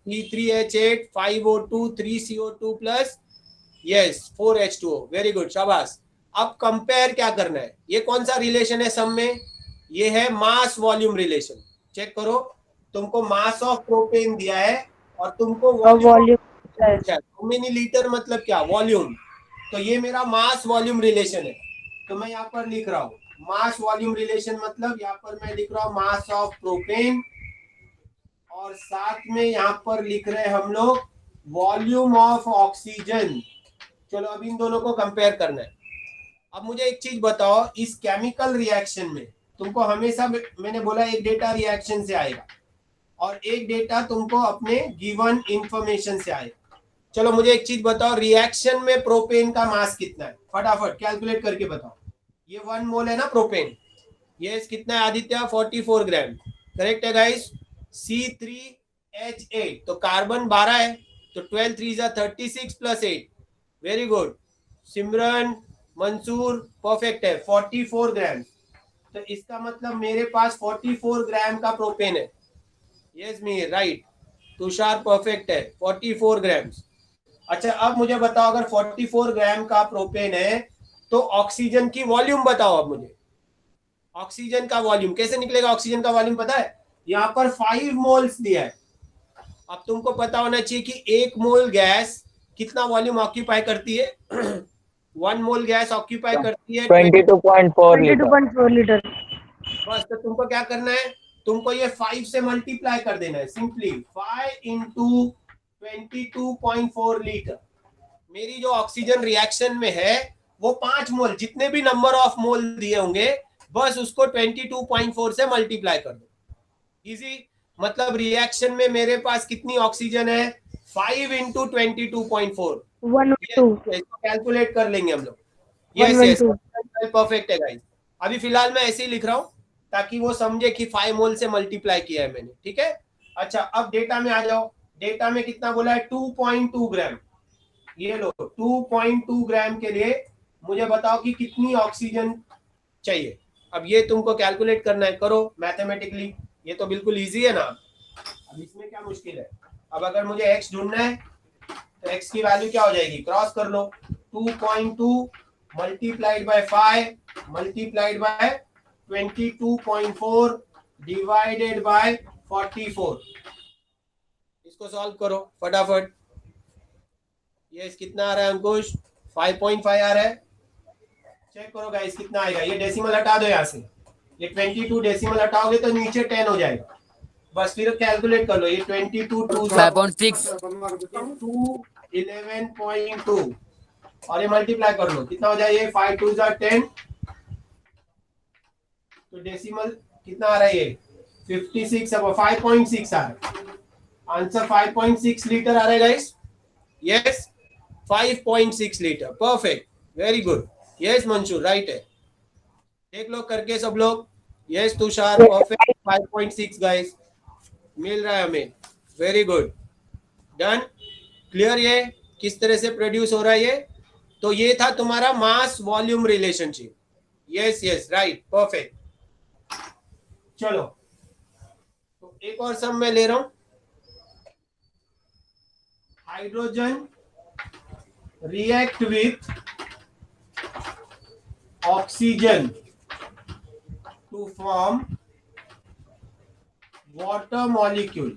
Speaker 1: C3H8 5O2 3CO2 plus yes 4H2O। Very good, शाबाश। अब कंपेयर क्या करना है, ये कौन सा रिलेशन है सब में, ये है मास वॉल्यूम रिलेशन। चेक करो, तुमको मास ऑफ प्रोपेन दिया है और तुमको
Speaker 2: वॉल्यूम
Speaker 1: हाउ मेनी लीटर मतलब क्या, वॉल्यूम। तो ये मेरा मास वॉल्यूम रिलेशन है। तो मैं यहाँ पर लिख रहा हूँ मास वॉल्यूम रिलेशन, मतलब यहाँ पर मैं लिख रहा हूँ मास ऑफ प्रोपेन और साथ में यहाँ पर लिख रहे हैं हम लोग वॉल्यूम ऑफ ऑक्सीजन। चलो अब इन दोनों को कंपेयर करना है। अब मुझे एक चीज बताओ, इस केमिकल रिएक्शन में तुमको हमेशा मैंने बोला एक डेटा रिएक्शन से आएगा और एक डेटा तुमको अपने गिवन इंफॉर्मेशन से आएगा। चलो मुझे एक चीज बताओ, रिएक्शन में प्रोपेन का मास कितना है? फटाफट कैलकुलेट करके बताओ। ये 1 मोल है ना प्रोपेन, ये कितना है आदित्य? 44 ग्राम, करेक्ट है गाइस। C3H8, तो कार्बन 12 है, तो 12 3 36 प्लस 8, वेरी गुड। सिमरन, मंसूर, परफेक्ट है, 44 ग्राम। तो इसका मतलब मेरे पास 44 ग्राम का प्रोपेन है। यस मी राइट। तुषार परफेक्ट है, 44 ग्राम। अच्छा अब मुझे बताओ, अगर 44 ग्राम का प्रोपेन है तो ऑक्सीजन की वॉल्यूम बताओ। अब मुझे ऑक्सीजन का वॉल्यूम कैसे निकलेगा? ऑक्सीजन का वॉल्यूम पता है, यहाँ पर 5 मोल्स दिया है। अब तुमको पता होना चाहिए कि 1 मोल गैस कितना वॉल्यूम ऑक्यूपाई करती है? 1 मोल गैस ऑक्यूपाई करती है
Speaker 4: 22.4 लीटर।
Speaker 2: 22.4 लीटर।
Speaker 1: बस तो तुमको क्या करना है, तुमको ये 5 से मल्टीप्लाई कर देना है, सिंपली 5 इंटू 22.4 लीटर। मेरी जो ऑक्सीजन रिएक्शन में है वो 5 मोल, जितने भी नंबर ऑफ मोल दिए होंगे बस उसको 22.4 से मल्टीप्लाई कर दो, इजी। मतलब रिएक्शन में मेरे पास कितनी ऑक्सीजन है? 5 इंटू 22.4,
Speaker 2: 112।
Speaker 1: कैलकुलेट कर लेंगे हम लोग। यस परफेक्ट है गाइस। अभी फिलहाल मैं ऐसे ही लिख रहा हूं ताकि वो समझे कि 5 मोल से मल्टीप्लाई किया है मैंने, ठीक है। अच्छा अब डेटा में आ जाओ। डेटा में कितना बोला है? 2.2 ग्राम। ये लो 2.2 ग्राम के लिए मुझे बताओ कि कितनी ऑक्सीजन चाहिए। अब ये तुमको कैलकुलेट करना है, करो मैथमेटिकली, ये तो बिल्कुल इजी है ना। अब इसमें क्या मुश्किल है? अब अगर मुझे x ढूंढना है तो x की वैल्यू क्या हो जाएगी? क्रॉस कर लो, 2.2 multiplied by 5 multiplied by 22.4 divided by 44। इसको सॉल्व करो फटाफट। ये कितना आ रहा है अंकुश? 5.5 आ रहा है। चेक करो गाइस कितना आएगा। ये डेसिमल हटा दो यहाँ से, ये 22 डेसिमल हटाओगे तो नीचे 10 हो जाएगा। बस फिर कैलकुलेट कर लो, ये 22 2
Speaker 3: 5.6
Speaker 1: 2 11.2 और ये मल्टीप्लाई कर लो, कितना हो जाए? ये 5 2 10, तो डेसिमल कितना आ रहा है? ये 56, अब 5.6 आ रहा है। आंसर 5.6 लीटर आ रहा है guys. Yes 5.6 litre, perfect, very good. Yes Mansoor right है, देख लो करके सब लोग। यस तुषार परफेक्ट, 5.6 गाइस मिल रहा है हमें, वेरी गुड, डन, क्लियर। ये किस तरह से प्रोड्यूस हो रहा है ये? तो ये था तुम्हारा mass volume relationship. Yes yes right perfect. चलो तो एक और सम मैं ले रहा हूं। Hydrogen react with oxygen to form water molecule.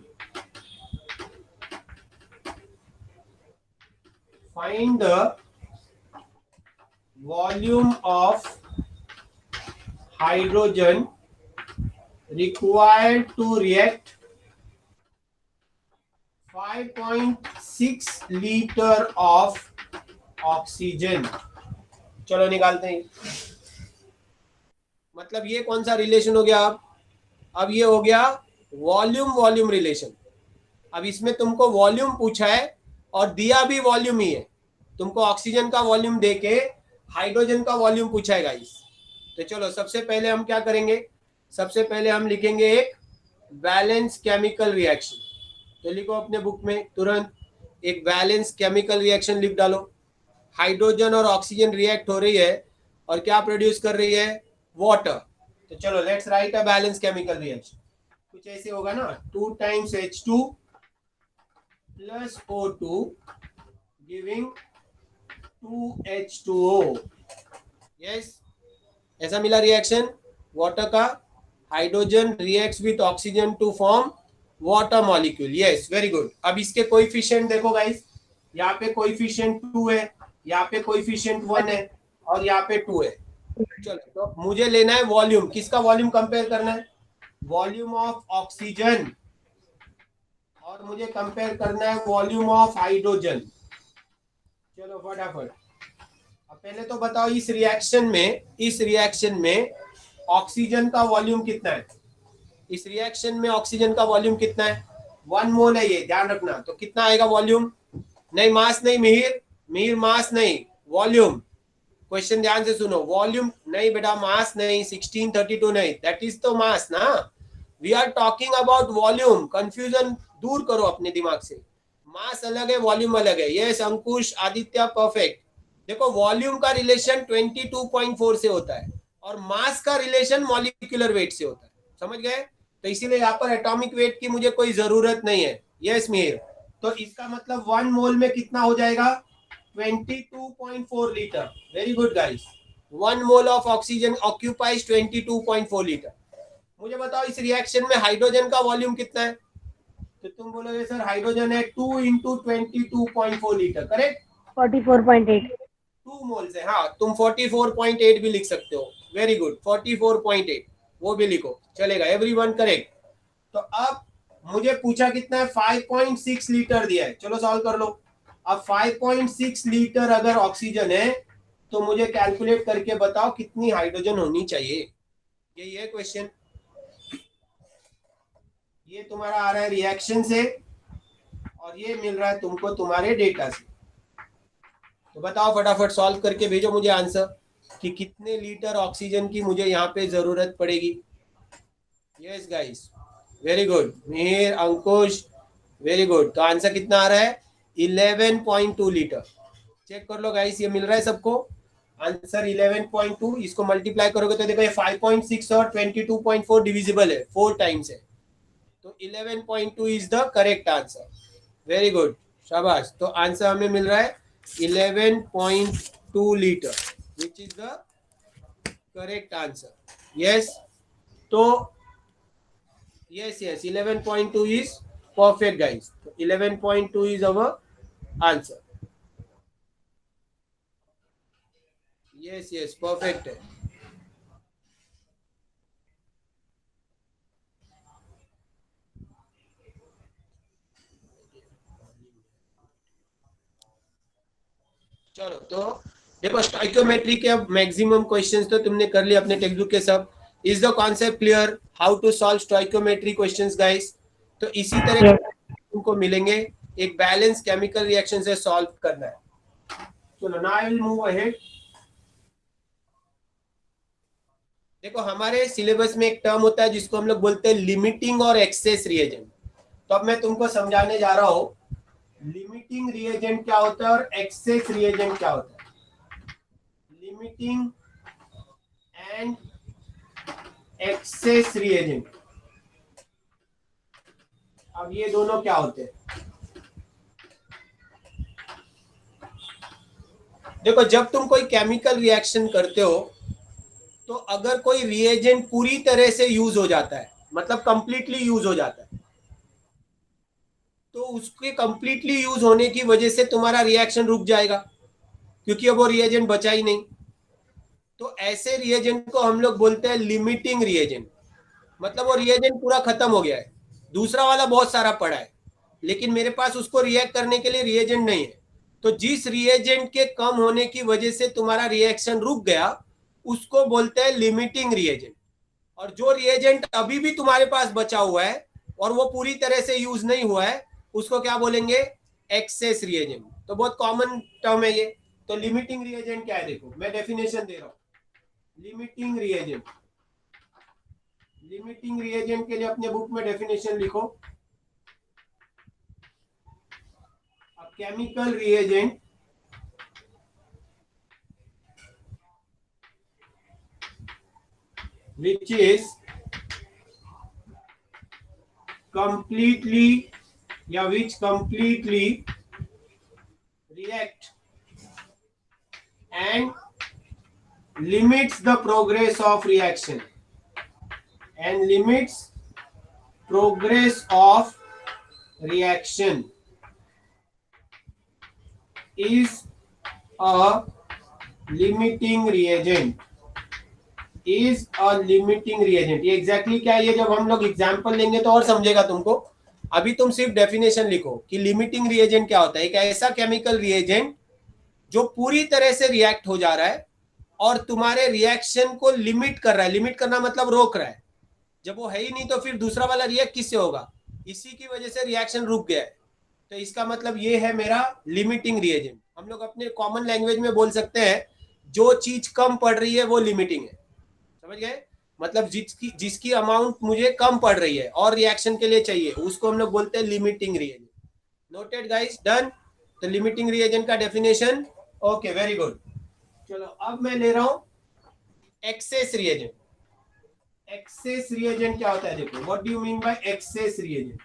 Speaker 1: Find the volume of hydrogen required to react 5.6 liter of oxygen. चलो निकालते हैं। मतलब ये कौन सा रिलेशन हो गया? अब ये हो गया वॉल्यूम वॉल्यूम रिलेशन। अब इसमें तुमको वॉल्यूम पूछा है और दिया भी वॉल्यूम ही है। तुमको ऑक्सीजन का वॉल्यूम देके हाइड्रोजन का वॉल्यूम पूछा है गाइस। तो चलो सबसे पहले हम क्या करेंगे? सबसे पहले हम लिखेंगे एक बैलेंस केमिकल रिएक्शन। तो लिखो अपने बुक में तुरंत, एक बैलेंस केमिकल रिएक्शन लिख डालो। हाइड्रोजन और ऑक्सीजन रिएक्ट हो रही है और क्या प्रोड्यूस कर रही है? वाटर। तो चलो let's write a balance chemical reaction. कुछ ऐसे होगा ना, 2 times H2 plus O2 giving 2H2O। Yes ऐसा मिला रिएक्शन वाटर का। Hydrogen reacts with oxygen to form water molecule. Yes very good. अब इसके कोएफिशिएंट देखो गाइस, यहाँ पे कोएफिशिएंट 2 है, यहाँ पे कोएफिशिएंट 1 है और यहाँ पे 2 है। चलो तो मुझे लेना है वॉल्यूम। किसका वॉल्यूम कंपेयर करना है? वॉल्यूम ऑफ ऑक्सीजन, और मुझे कंपेयर करना है वॉल्यूम ऑफ हाइड्रोजन। चलो फटाफट। अब पहले तो बताओ इस रिएक्शन में ऑक्सीजन का वॉल्यूम कितना है, इस रिएक्शन में ऑक्सीजन का वॉल्यूम कितना है, 1 मोल है, ये ध्यान रखना। तो कितना आएगा वॉल्यूम, नहीं मास नहीं मिहिर, मिहिर मास नहीं, वॉल्यूम। क्वेश्चन ध्यान से सुनो, वॉल्यूम नहीं बेटा, मास नहीं, 1632 नहीं, दैट इज तो मास ना। We are talking about volume, confusion दूर करो अपने दिमाग से। मास अलग है, वॉल्यूम अलग है। यस अंकुश, आदित्य, परफेक्ट। देखो वॉल्यूम का रिलेशन 22.4 से होता है और मास का रिलेशन मॉलिक्यूलर वेट से होता है, समझ गए। तो इसीलिए यहाँ पर एटॉमिक वेट की मुझे कोई जरूरत नहीं है। यस मिहिर, तो इसका मतलब 1 मोल में कितना हो जाएगा, 22.4 litre. Very good guys, 1 mole of oxygen occupies 22.4 litre. मुझे बताओ इस रिएक्शन में हाइड्रोजन का वॉल्यूम कितना है, तो तुम बोलोगे सर हाइड्रोजन है 2 × 22.4 लीटर, करेक्ट,
Speaker 2: 44.8।
Speaker 1: 2 मोल से। हाँ तुम 44.8 भी लिख सकते हो, वेरी गुड, 44.8 वो भी लिखो, चलेगा, एवरीवन करेक्ट। तो अब मुझे पूछा कितना है, 5.6 लीटर दिया है, चलो सॉल्व कर लो। अब 5.6 लीटर अगर ऑक्सीजन है तो मुझे कैलकुलेट करके बताओ कितनी हाइड्रोजन होनी चाहिए, यही है क्वेश्चन। ये तुम्हारा आ रहा है रिएक्शन से और ये मिल रहा है तुमको तुम्हारे डेटा से। तो बताओ फटाफट सॉल्व करके भेजो मुझे आंसर कि कितने लीटर ऑक्सीजन की मुझे यहाँ पे जरूरत पड़ेगी। Yes guys, very good, Mihir, Ankush, very good. तो आंसर कितना आ रहा है, 11.2 लीटर। चेक कर लो गाइस, ये मिल रहा है सबको आंसर 11.2। इसको मल्टीप्लाई करोगे तो देखो ये 5.6 और 22.4 डिविजिबल है, 4 टाइम्स है, तो 11.2 is the correct answer. Very good, शाबाश। तो आंसर हमें मिल रहा है 11.2 litre, which is the correct answer. Yes, तो yes 11.2 is perfect guys, so 11.2 is our answer। yes perfect है। चलो तो देखो स्टोइकोमेट्री के अब मैक्सिमम क्वेश्चंस तो तुमने कर लिए अपने टेक्स्ट बुक के सब। Is the concept clear how to solve stoichiometry questions guys. तो इसी तरह तुमको मिलेंगे, एक बैलेंस केमिकल रिएक्शन से सॉल्व करना है। चलो now I will move ahead. देखो हमारे सिलेबस में एक टर्म होता है जिसको हम लोग बोलते हैं लिमिटिंग और एक्सेस रिएजेंट। तो अब मैं तुमको समझाने जा रहा हूं लिमिटिंग रिएजेंट क्या होता है और एक्सेस रिएजेंट क्या होता है। लिमिटिंग एंड एक्सेस रिएजेंट, अब ये दोनों क्या होते हैं। देखो जब तुम कोई केमिकल रिएक्शन करते हो तो अगर कोई रिएजेंट पूरी तरह से यूज हो जाता है, मतलब कंप्लीटली यूज हो जाता है, तो उसके कंप्लीटली यूज होने की वजह से तुम्हारा रिएक्शन रुक जाएगा क्योंकि अब वो रिएजेंट बचा ही नहीं। तो ऐसे रिएजेंट को हम लोग बोलते हैं लिमिटिंग रिएजेंट, मतलब वो रिएजेंट पूरा खत्म हो गया है, दूसरा वाला बहुत सारा पड़ा है लेकिन मेरे पास उसको रिएक्ट करने के लिए रिएजेंट नहीं है। तो जिस रिएजेंट के कम होने की वजह से तुम्हारा रिएक्शन रुक गया उसको बोलते हैं लिमिटिंग रिएजेंट। और जो रिएजेंट अभी भी तुम्हारे पास बचा हुआ है और वो पूरी तरह से यूज नहीं हुआ है उसको क्या बोलेंगे, एक्सेस रिएजेंट। तो बहुत कॉमन टर्म है ये। तो लिमिटिंग रिएजेंट क्या है, देखो मैं डेफिनेशन दे रहा हूं। लिमिटिंग रिएजेंट, लिमिटिंग रिएजेंट के लिए अपने बुक में डेफिनेशन लिखो। अब chemical reagent which is completely या which completely react and limits the progress of reaction and limits progress of reaction is a limiting reagent, is a limiting reagent। ये exactly क्या है, ये जब हम लोग एग्जांपल लेंगे तो और समझेगा तुमको। अभी तुम सिर्फ डेफिनेशन लिखो कि लिमिटिंग रिएजेंट क्या होता है। एक ऐसा केमिकल रिएजेंट जो पूरी तरह से रिएक्ट हो जा रहा है और तुम्हारे रिएक्शन को लिमिट कर रहा है। लिमिट करना मतलब रोक रहा है। जब वो है ही नहीं तो फिर दूसरा वाला रिएक्ट किससे होगा? इसी की वजह से रिएक्शन रुक गया है। तो इसका मतलब ये है मेरा लिमिटिंग रिएजेंट। हम लोग अपने कॉमन लैंग्वेज में बोल सकते हैं जो चीज कम पड़ रही है वो लिमिटिंग है। समझ गए? मतलब जिसकी अमाउंट मुझे कम पड़ रही है और रिएक्शन के लिए चाहिए उसको हम लोग बोलते हैं limiting reagent. Noted guys? Done? तो लिमिटिंग रिएजेंट का डेफिनेशन। Okay, very good. चलो अब मैं ले रहा हूं एक्सेस रिएजेंट। एक्सेस रिएजेंट क्या होता है देखो, what do you mean by access reagent?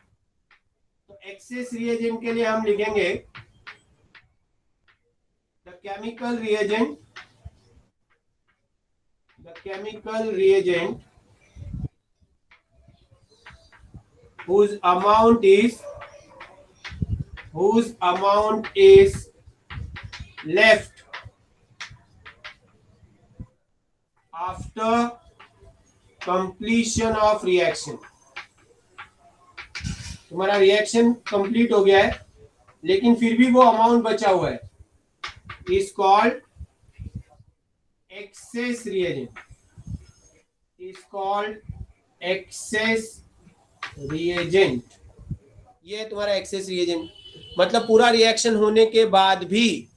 Speaker 1: तो एक्सेस रिएजेंट के लिए हम लिखेंगे the chemical reagent whose amount is left after completion of reaction। तुम्हारा रिएक्शन कंप्लीट हो गया है लेकिन फिर भी वो अमाउंट बचा हुआ है, इज कॉल्ड एक्सेस रिएजेंट। ये तुम्हारा एक्सेस रिएजेंट। मतलब पूरा रिएक्शन होने के बाद भी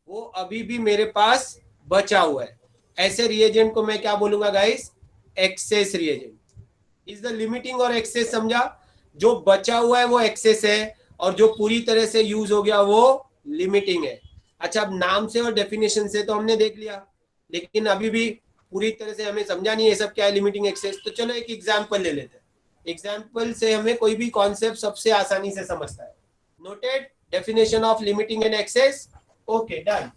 Speaker 1: वो अभी भी मेरे पास बचा हुआ है। ऐसे रिएजेंट को मैं क्या बोलूंगा guys? Access reagent. Is the limiting और एक्सेस समझा? जो बचा हुआ है वो एक्सेस है और जो पूरी तरह से यूज हो गया वो लिमिटिंग है। अच्छा, अब नाम से और डेफिनेशन से तो हमने देख लिया, लेकिन अभी भी पूरी तरह से हमें समझा नहीं है सब क्या है लिमिटिंग एक्सेस। तो चलो एक एग्जांपल ले लेते हैं। एग्जांपल से हमें कोई भी कॉन्सेप्ट सबसे आसानी से समझता है। Noted? Definition of limiting and excess. Okay, done.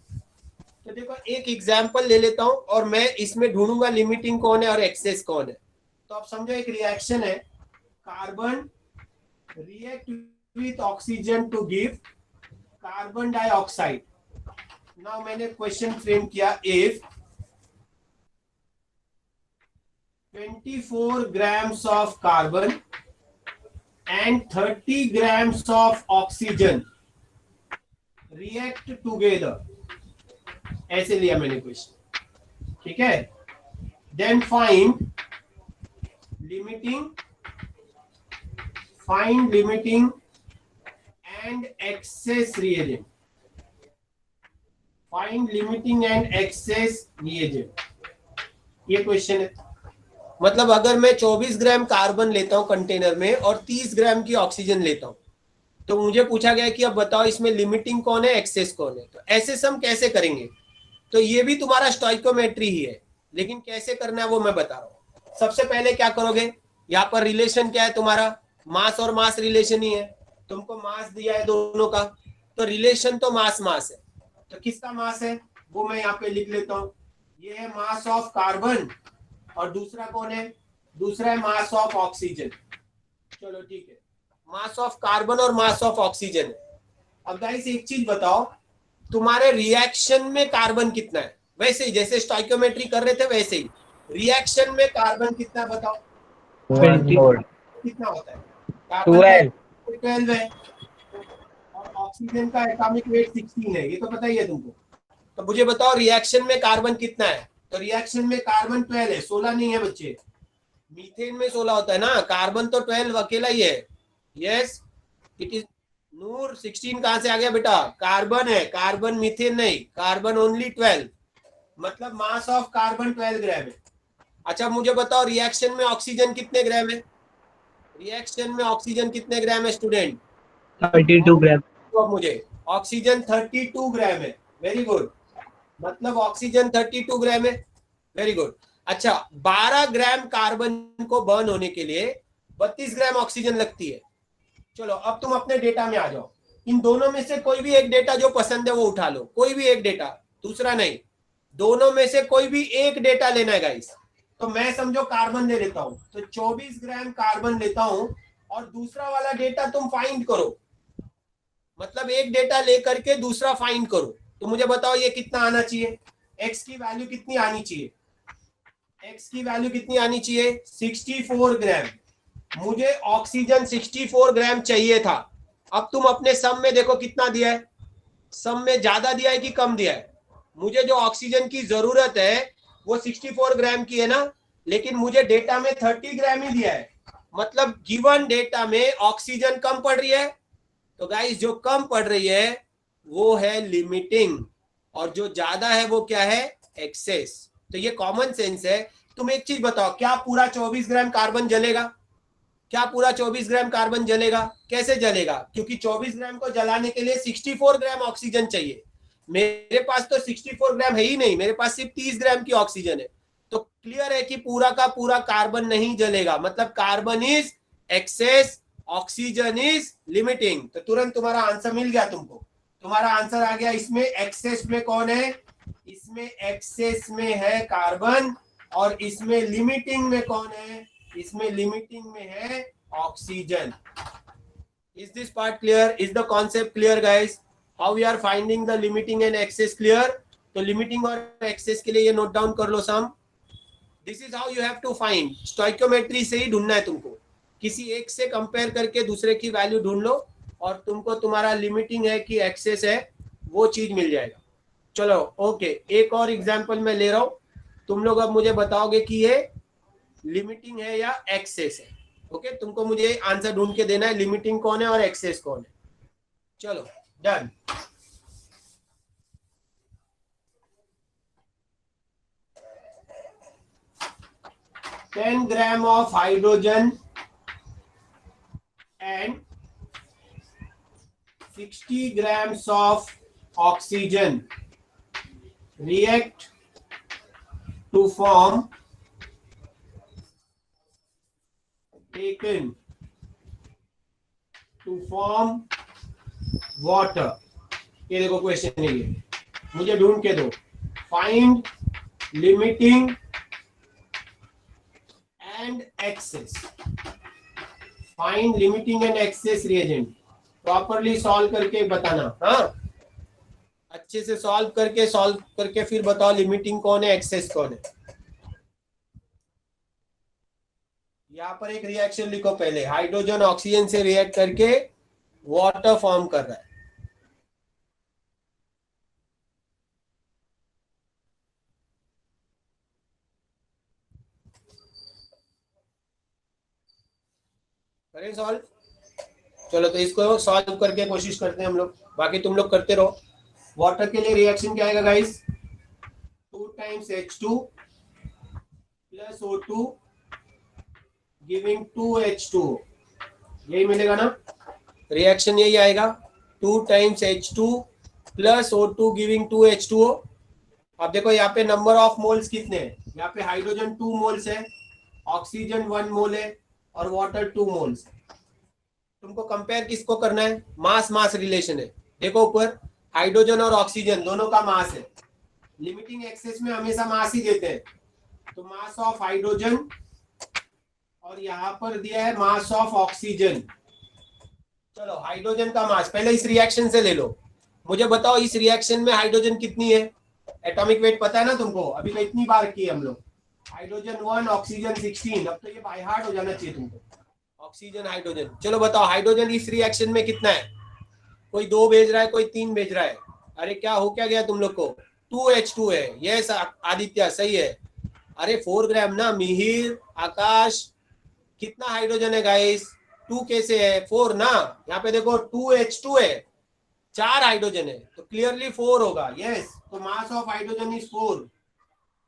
Speaker 1: तो देखो एक एग्जांपल ले लेता हूं और मैं इसमें ढूंढूंगा लिमिटिंग कौन है और एक्सेस कौन है। तो आप समझो एक रिएक्शन है, carbon react with oxygen to give carbon dioxide. Now मैंने क्वेश्चन फ्रेम किया, if 24 grams of carbon and 30 grams of oxygen react together, ऐसे लिया मैंने क्वेश्चन, ठीक है। Then find limiting and excess reagent. Find limiting and excess reagent, ये question है। मतलब अगर मैं 24 ग्राम कार्बन लेता हूं कंटेनर में और 30 ग्राम की ऑक्सीजन लेता हूं, तो मुझे पूछा गया कि अब बताओ इसमें लिमिटिंग कौन है, एक्सेस कौन है। तो ऐसे सम कैसे करेंगे? तो ये भी तुम्हारा स्टोइकोमेट्री ही है, लेकिन कैसे करना है वो मैं बता रहा हूं। सबसे पहले क्या करोगे, यहाँ पर रिलेशन क्या है तुम्हारा? मास और मास रिलेशन ही है। तुमको मास दिया है दोनों का, तो रिलेशन तो मास है। तो किसका मास है वो मैं यहाँ पे लिख लेता हूँ। ये है मास ऑफ कार्बन और दूसरा कौन है? दूसरा है मास ऑफ ऑक्सीजन। चलो ठीक है, मास ऑफ कार्बन और मास ऑफ ऑक्सीजन है। अब गाइस एक चीज बताओ, तुम्हारे रिएक्शन में कार्बन कितना है? वैसे ही जैसे स्टोइकोमेट्री कर रहे थे वैसे ही रिएक्शन में कार्बन कितना बताओ?
Speaker 4: 1
Speaker 1: कितना होता है?
Speaker 4: 12
Speaker 1: है और ऑक्सीजन का एटॉमिक वेट 16 है, ये तो पता ही है तुमको। तो मुझे बताओ रिएक्शन में कार्बन कितना है? तो रिएक्शन में कार्बन 12 है, 16 नहीं है बच्चे। मीथेन में 16 होता है ना, कार्बन तो 12 अकेला ही है। Yes it is. नूर 16 कहां से आ गया बेटा? कार्बन है, कार्बन मीथेन नहीं, कार्बन ओनली 12। मतलब मास ऑफ कार्बन 12 ग्राम है। अच्छा मुझे बताओ रिएक्शन में ऑक्सीजन कितने ग्राम है? रिएक्शन में ऑक्सीजन कितने ग्राम है स्टूडेंट?
Speaker 5: 32 ग्राम।
Speaker 1: तो मुझे ऑक्सीजन 32 ग्राम है। वेरी गुड, मतलब ऑक्सीजन 32 ग्राम है। Very good. अच्छा 12 ग्राम कार्बन को बर्न होने के लिए 32 ग्राम ऑक्सीजन लगती है। चलो अब तुम अपने डेटा में आ जाओ। इन दोनों में से कोई भी एक डेटा जो पसंद है वो उठा लो, कोई भी एक डेटा, दूसरा नहीं, दोनों में से कोई भी एक डेटा लेना है गाइस। तो मैं समझो कार्बन ले लेता हूं, तो 24 ग्राम कार्बन लेता हूं और दूसरा वाला डेटा तुम फाइंड करो। मतलब एक डेटा लेकर के दूसरा फाइंड करो। तो मुझे बताओ ये कितना आना चाहिए? एक्स की वैल्यू कितनी आनी चाहिए? एक्स की वैल्यू कितनी आनी चाहिए? 64 ग्राम। मुझे ऑक्सीजन 64 ग्राम चाहिए था। अब तुम अपने सम में देखो कितना दिया है। सम में ज्यादा दिया है कि कम दिया है? मुझे जो ऑक्सीजन की जरूरत है वो 64 ग्राम की है ना, लेकिन मुझे डेटा में 30 ग्राम ही दिया है, मतलब गिवन डेटा में ऑक्सीजन कम पड़ रही है। तो गाइस जो कम पड़ रही है वो है लिमिटिंग, और जो ज्यादा है वो क्या है, एक्सेस। तो ये कॉमन सेंस है। तुम एक चीज बताओ, क्या पूरा 24 ग्राम कार्बन जलेगा? क्या पूरा 24 ग्राम कार्बन जलेगा? कैसे जलेगा? क्योंकि 24 ग्राम को जलाने के लिए 64 ग्राम ऑक्सीजन चाहिए। मेरे पास तो 64 ग्राम है ही नहीं, मेरे पास सिर्फ 30 ग्राम की ऑक्सीजन है। तो क्लियर है कि पूरा का पूरा कार्बन नहीं जलेगा, मतलब carbon is excess, oxygen is limiting. तो तुरंत तुम्हारा आंसर मिल गया तुमको, तुम्हारा आंसर आ गया। इसमें एक्सेस में कौन है? इसमें एक्सेस में है कार्बन, और इसमें लिमिटिंग में कौन है? इसमें लिमिटिंग में है oxygen. Is this part clear? Is the concept clear guys? How we are finding the limiting and excess clear? तो लिमिटिंग और एक्सेस के लिए ये नोट डाउन कर लो sum. This is how you have to find. Stoichiometry से ही ढूंढना है तुमको, किसी एक से कंपेयर करके दूसरे की वैल्यू ढूंढ लो और तुमको तुम्हारा लिमिटिंग है कि एक्सेस है वो चीज मिल जाएगा। चलो ओके, एक और एग्जांपल मैं ले रहा हूं, तुम लोग अब मुझे बताओगे कि ये लिमिटिंग है या एक्सेस है। ओके, तुमको मुझे आंसर ढूंढ के देना है, लिमिटिंग कौन है और एक्सेस कौन है। चलो done. Gram of hydrogen and 60 grams of oxygen react to form water। ये देखो क्वेश्चन है, ये मुझे ढूंढ के दो। Find limiting and excess. Find limiting and excess reagent. Properly solve करके बताना, हाँ अच्छे से सॉल्व करके फिर बताओ लिमिटिंग कौन है, एक्सेस कौन है। यहाँ पर एक रिएक्शन लिखो पहले, हाइड्रोजन ऑक्सीजन से रिएक्ट करके वाटर फॉर्म कर रहा है। करें सॉल्व? चलो तो इसको सॉल्व करके कोशिश करते हैं हम लोग, बाकी तुम लोग करते रहो। वाटर के लिए रिएक्शन क्या आएगा guys? 2 times H2 plus O2 giving 2H2, यही मिलेगा ना? रिएक्शन यही आएगा, 2 times H2 plus O2 giving 2H2O। अब देखो यहाँ पे नंबर ऑफ मोल्स कितने हैं? यहाँ पे हाइड्रोजन 2 मोल्स है, ऑक्सीजन 1 मोल है और वाटर 2 मोल्स। तुमको कंपेयर किसको करना है? मास मास रिलेशन है। देखो ऊपर हाइड्रोजन और ऑक्सीजन दोनों का मास है। लिमिटिंग एक्सेस में हमेशा मास ही देते हैं, तो मास ऑफ हाइड्रोजन और यहाँ पर दिया है मास ऑफ ऑक्सीजन। चलो हाइड्रोजन का मास पहले इस रिएक्शन से ले लो। मुझे बताओ इस रिएक्शन में हाइड्रोजन कितनी है? एटॉमिक वेट पता है ना तुमको, अभी तो इतनी बार की हम लोग। हाइड्रोजन 1 ऑक्सीजन 16, अब तो ये बाय हार्ट हो जाना चाहिए तुमको, ऑक्सीजन हाइड्रोजन। चलो बताओ हाइड्रोजन इस रिएक्शन में कितना है? कोई 2 भेज रहा है, कोई 3 भेज रहा है। अरे क्या हो क्या गया तुम लोग को? 2H2 है। यस आदित्य सही है। अरे 4 ग्राम ना मिहिर, आकाश। कितना हाइड्रोजन है गाइस? 2 कैसे है? 4 ना। यहाँ पे देखो 2H2 है, 4 हाइड्रोजन है, तो क्लियरली 4 होगा। यस, तो मास ऑफ हाइड्रोजन इज 4।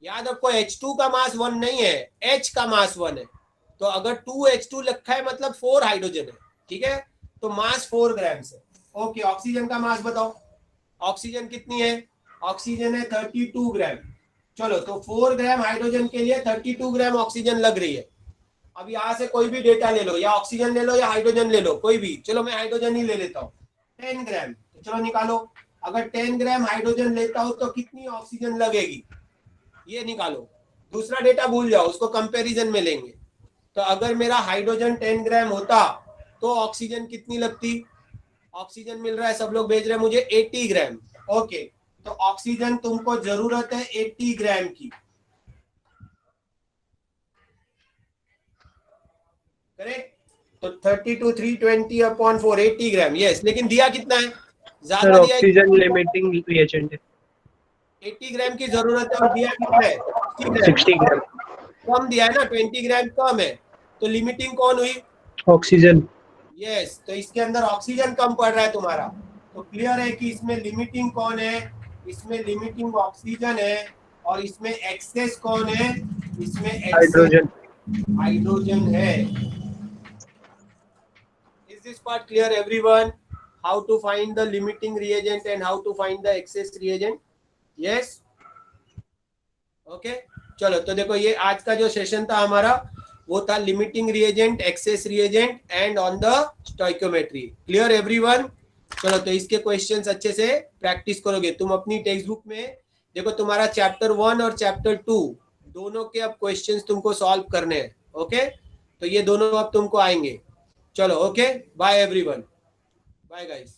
Speaker 1: याद रखो H2 का मास 1 नहीं है, H का मास 1 है। तो अगर 2H2 लिखा है मतलब 4 हाइड्रोजन है, ठीक है? तो मास 4 ग्राम है। ओके, ऑक्सीजन का मास बताओ, ऑक्सीजन कितनी है? ऑक्सीजन है 32 ग्राम। चलो तो 4 ग्राम हाइड्रोजन के लिए 32 ग्राम ऑक्सीजन लग रही है। अब यहाँ से कोई भी डेटा ले लो, या ऑक्सीजन ले लो या हाइड्रोजन ले लो, कोई भी। चलो मैं हाइड्रोजन ही ले लेता हूँ। 10 ग्राम, तो चलो निकालो। अगर 10 ग्राम हाइड्रोजन लेता हूँ तो कितनी ऑक्सीजन लगेगी, ये निकालो। दूसरा डेटा भूल जाओ, उसको कंपैरिजन में लेंगे। तो अगर मेरा हाइड्रोजन 10 ग्राम होता तो ऑक्सीजन कितनी लगती? ऑक्सीजन मिल रहा है, सब लोग भेज रहे हैं मुझे 80 ग्राम। ओके, तो ऑक्सीजन तुमको जरूरत है 80 ग्राम की, करेक्ट? तो 32 320 अपॉन 4 80 ग्राम। यस, लेकिन दिया कितना है? ज्यादा दिया है।
Speaker 5: ऑक्सीजन लिमिटिंग रिएजेंट है।
Speaker 1: 80 ग्राम की जरूरत है और दिया कितना है
Speaker 5: 60 ग्राम
Speaker 1: कम दिया है ना, 20 ग्राम कम है, तो लिमिटिंग कौन हुई?
Speaker 5: ऑक्सीजन।
Speaker 1: यस, तो इसके अंदर ऑक्सीजन कम पड़ रहा है तुम्हारा, तो क्लियर है कि इसमें लिमिटिंग कौन है? इसमें लिमिटिंग ऑक्सीजन है, और इसमें एक्सेस कौन है? इसमें
Speaker 5: हाइड्रोजन।
Speaker 1: हाइड्रोजन है। Is this part clear everyone? How to find the limiting reagent and how to find the excess reagent? Yes? Okay? चलो, तो देखो ये आज का जो सेशन था हमारा वो था limiting reagent, access reagent and on the stoichiometry. Clear everyone? चलो, तो इसके क्वेश्चंस अच्छे से प्रैक्टिस करोगे तुम अपनी टेक्स्ट बुक में। देखो तुम्हारा चैप्टर 1 और चैप्टर 2 दोनों के अब क्वेश्चंस तुमको सॉल्व करने हैं। ओके, तो ये दोनों अब तुमको आएंगे। चलो, okay, bye everyone, bye guys.